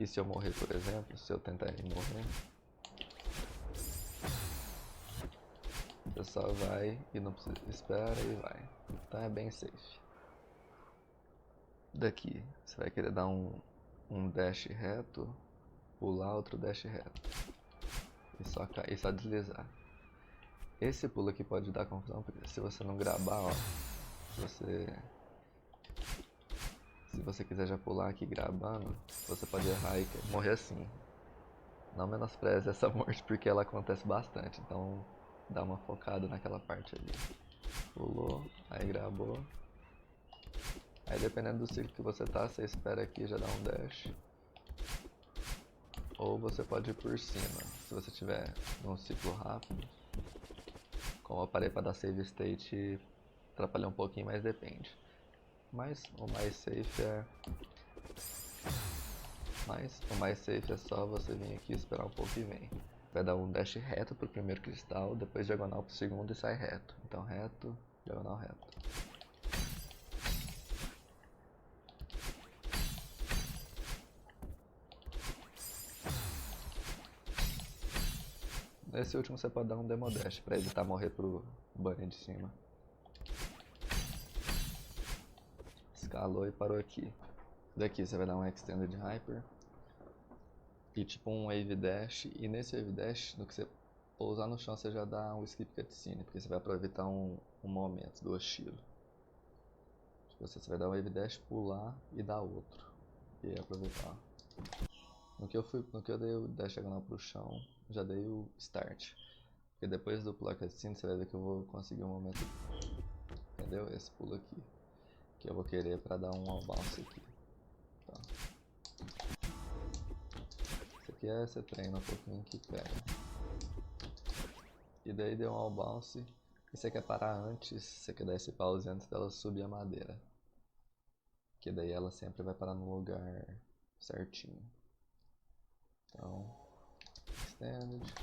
E se eu morrer, por exemplo, se eu tentar morrer, você só vai e não precisa, espera e vai. Então é bem safe. Daqui, você vai querer dar um dash reto, pular outro dash reto. E só deslizar. Esse pulo aqui pode dar confusão, porque se você não gravar, ó, se você quiser já pular aqui gravando, você pode errar e morrer assim. Não menospreze essa morte, porque ela acontece bastante, então dá uma focada naquela parte ali. Pulou, aí gravou. Aí dependendo do ciclo que você tá, você espera aqui e já dá um dash. Ou você pode ir por cima, se você tiver num ciclo rápido. Como eu parei para dar save state, atrapalhar um pouquinho, mas depende. Mas o mais safe é só você vir aqui, esperar um pouco e vem. Vai dar um dash reto pro primeiro cristal, depois diagonal pro segundo e sai reto. Então reto, diagonal reto. Nesse último você pode dar um demo dash pra evitar morrer pro bunny de cima. Escalou e parou aqui. Daqui você vai dar um extended hyper. E tipo um wave dash. E nesse wave dash, no que você pousar no chão, você já dá um skip cutscene. Porque você vai aproveitar um momento do Oshiro. Tipo, você vai dar um wave dash, pular e dar outro. E aproveitar. No que eu dei o dash diagonal pro chão, já dei o start. Porque depois do pular cutscene, você vai ver que eu vou conseguir um momento. Entendeu? Esse pulo aqui. Que eu vou querer pra dar um all bounce aqui. Tá. Isso aqui você treina um pouquinho que pega. E daí deu um all bounce. E você quer parar antes, você quer dar esse pause antes dela subir a madeira. Que daí ela sempre vai parar no lugar certinho. Então, extended,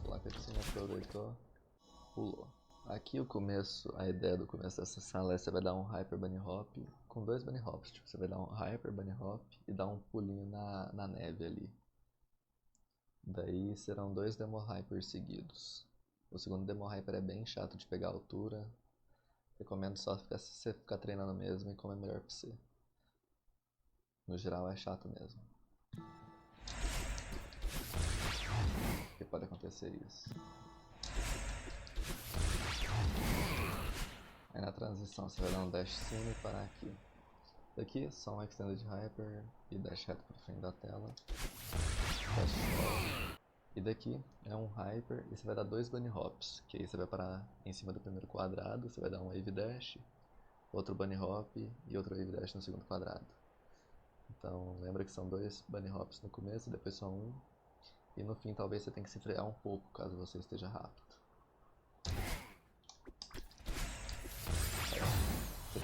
placa de cima aproveitou, pulou. Aqui a ideia do começo dessa sala é você vai dar um Hyper Bunny Hop com 2 Bunny Hops. Tipo, você vai dar um Hyper Bunny Hop e dar um pulinho na neve ali. Daí serão 2 Demo Hyper seguidos. O segundo Demo Hyper é bem chato de pegar a altura. Recomendo só você ficar treinando mesmo e como é melhor pra você. No geral é chato mesmo. Porque pode acontecer isso. Aí na transição você vai dar um dash cima e parar aqui. Daqui só um extended hyper e dash reto para frente da tela. E daqui é um hyper e você vai dar 2 bunny hops, que aí você vai parar em cima do primeiro quadrado, você vai dar um wave dash, outro bunny hop e outro wave dash no segundo quadrado. Então lembra que são 2 bunny hops no começo, depois só um. E no fim talvez você tenha que se frear um pouco caso você esteja rápido.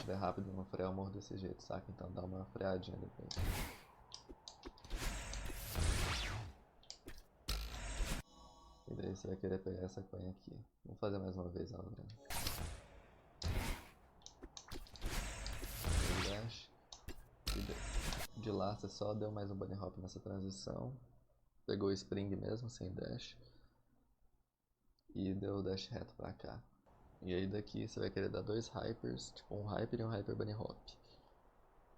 tiver rápido no freio, eu morro desse jeito, saca? Então dá uma freadinha depois. E daí você vai querer pegar essa coin aqui. Vou fazer mais uma vez ela, né? Dash. E de lá você só deu mais um bunny hop nessa transição. Pegou o spring mesmo, sem dash. E deu o dash reto pra cá. E aí daqui você vai querer dar dois hypers, tipo um hyper e um hyper bunny hop.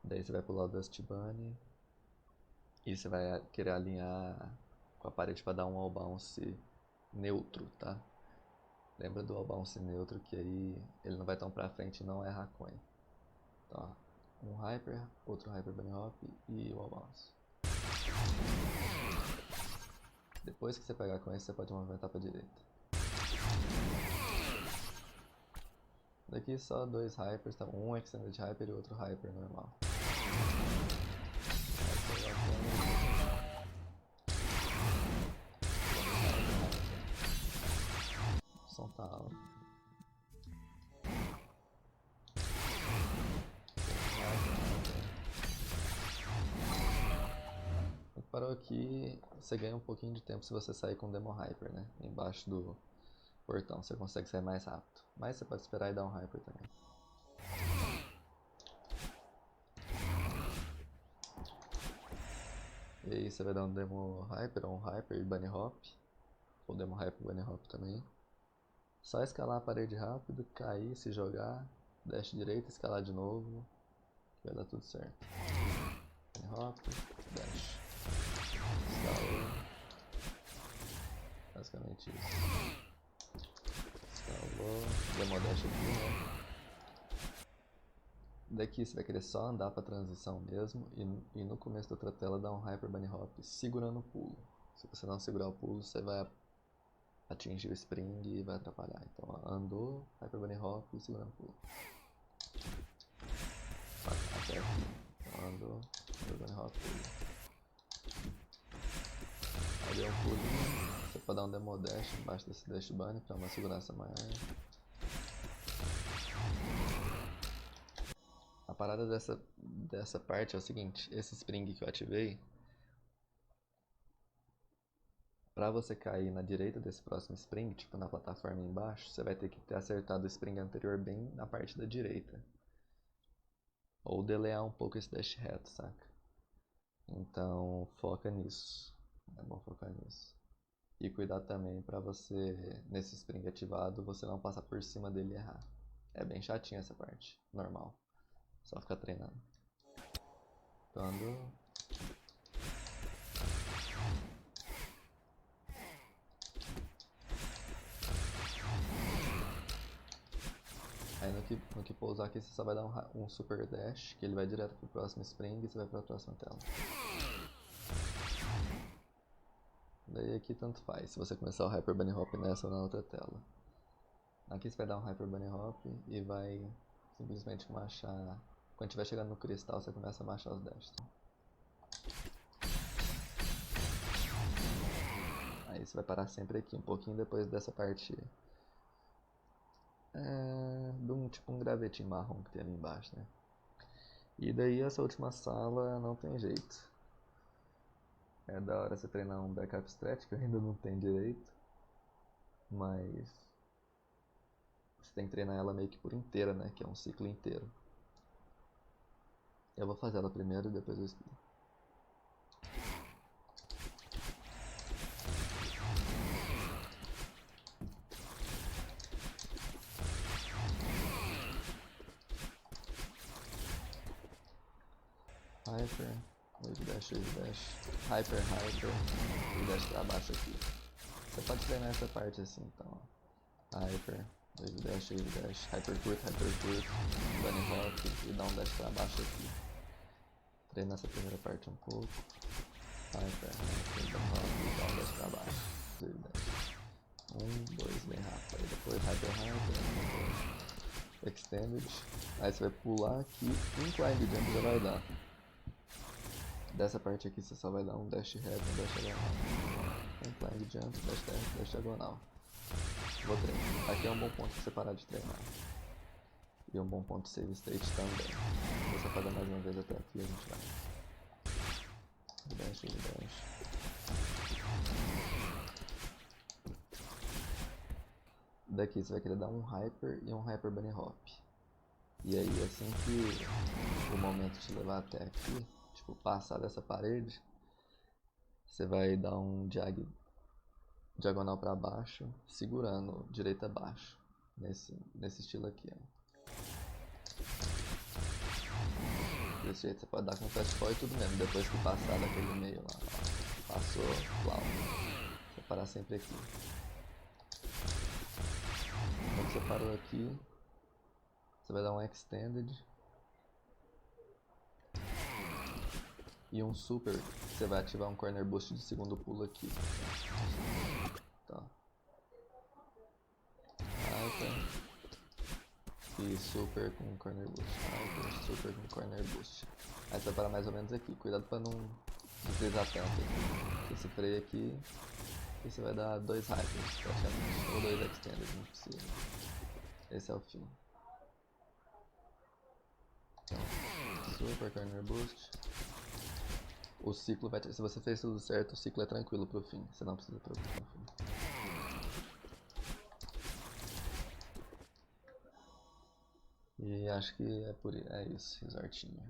Daí você vai pular o Dust Bunny. E você vai querer alinhar com a parede para dar um all bounce neutro, tá? Lembra do all bounce neutro, que aí ele não vai tão pra frente e não erra a coin. Então, ó, um hyper, outro hyper bunny hop e o all bounce. Depois que você pegar a coin, você pode movimentar pra direita. Daqui só dois hypers, tá? Um extended hyper e outro hyper normal. O som tá alto. Parou aqui, você ganha um pouquinho de tempo se você sair com o Demo Hyper, né? Embaixo do portão, você consegue sair mais rápido. Mas você pode esperar e dar um Hyper também. E aí você vai dar um Demo Hyper ou um Hyper e Bunny Hop. Ou Demo Hyper e Bunny Hop também. Só escalar a parede rápido, cair, se jogar, dash direito, escalar de novo. Vai dar tudo certo. Bunny Hop, dash. Escalou. Basicamente isso. Escalou. Demo dash aqui, né? Daqui você vai querer só andar pra transição mesmo. E no começo da outra tela dar um Hyper Bunny Hop segurando o pulo. Se você não segurar o pulo, você vai atingir o spring e vai atrapalhar. Então ó, andou, Hyper Bunny Hop e segurando o pulo. Até aqui. Então, andou, Hyper Bunny Hop, pulo. Aí deu um pulinho. Você pode dar um Demo Dash embaixo desse Dash Bunny para uma segurança maior. A parada dessa parte é o seguinte, esse spring que eu ativei, para você cair na direita desse próximo spring, tipo na plataforma embaixo, você vai ter que ter acertado o spring anterior bem na parte da direita. Ou delear um pouco esse dash reto, saca? Então foca nisso, é bom focar nisso. E cuidado também para você, nesse spring ativado, você não passar por cima dele e errar. É bem chatinho essa parte, normal. Só ficar treinando. Quando... Aí no que pousar aqui você só vai dar um super dash, que ele vai direto pro próximo spring e você vai pra próxima tela. Daí aqui tanto faz, se você começar o Hyper Bunny Hop nessa ou na outra tela. Aqui você vai dar um Hyper Bunny Hop e vai simplesmente machar. Quando estiver chegando no cristal, você começa a machar os dashes. Aí você vai parar sempre aqui, um pouquinho depois dessa parte. De um gravetinho marrom que tem ali embaixo, né? E daí essa última sala não tem jeito. É da hora você treinar um backup stretch, que eu ainda não tenho direito. Mas você tem que treinar ela meio que por inteira, né? Que é um ciclo inteiro. Eu vou fazer ela primeiro e depois eu explico. Hyper, wave dash, hyper, e dash pra baixo aqui. Você pode treinar essa parte assim, então ó. Hyper, wave dash, hyper curto, bunny hop e dá um dash pra baixo aqui. Treina essa primeira parte um pouco. Hyper, bunny hop e dá um dash pra baixo. Wave dash. 1, 2, bem rápido. Aí depois hyper, extended. Aí você vai pular aqui, incline jump já vai dar. Dessa parte aqui você só vai dar um dash reto, um dash diagonal. Incline jump, dash diagonal. Vou treinar. Aqui é um bom ponto pra você parar de treinar. E um bom ponto save state também. Você fazer mais uma vez até aqui, a gente vai. Dash. Daqui você vai querer dar um Hyper e um Hyper Bunny Hop. E aí, assim que o momento te levar até aqui, tipo, passar dessa parede, você vai dar um diagonal pra baixo, segurando direita abaixo. Nesse estilo aqui, ó. Desse jeito você pode dar com fast forward e tudo mesmo, depois que passar daquele meio lá, ó. Passou, flau. Você parar sempre aqui. Quando você parou aqui, você vai dar um extended e um super, você vai ativar um corner boost de segundo pulo aqui. Tá. Hyper e super com corner boost. Hyper, super com corner boost. Aí você vai parar mais ou menos aqui, cuidado pra não deslizar tanto. Esse freio aqui, e você vai dar 2 hypers praticamente, ou 2 extended, não precisa. Esse é o fim. Então, super corner boost. O ciclo vai ter, se você fez tudo certo, o ciclo é tranquilo pro fim, você não precisa preocupar no fim. E acho que é isso, resortinho.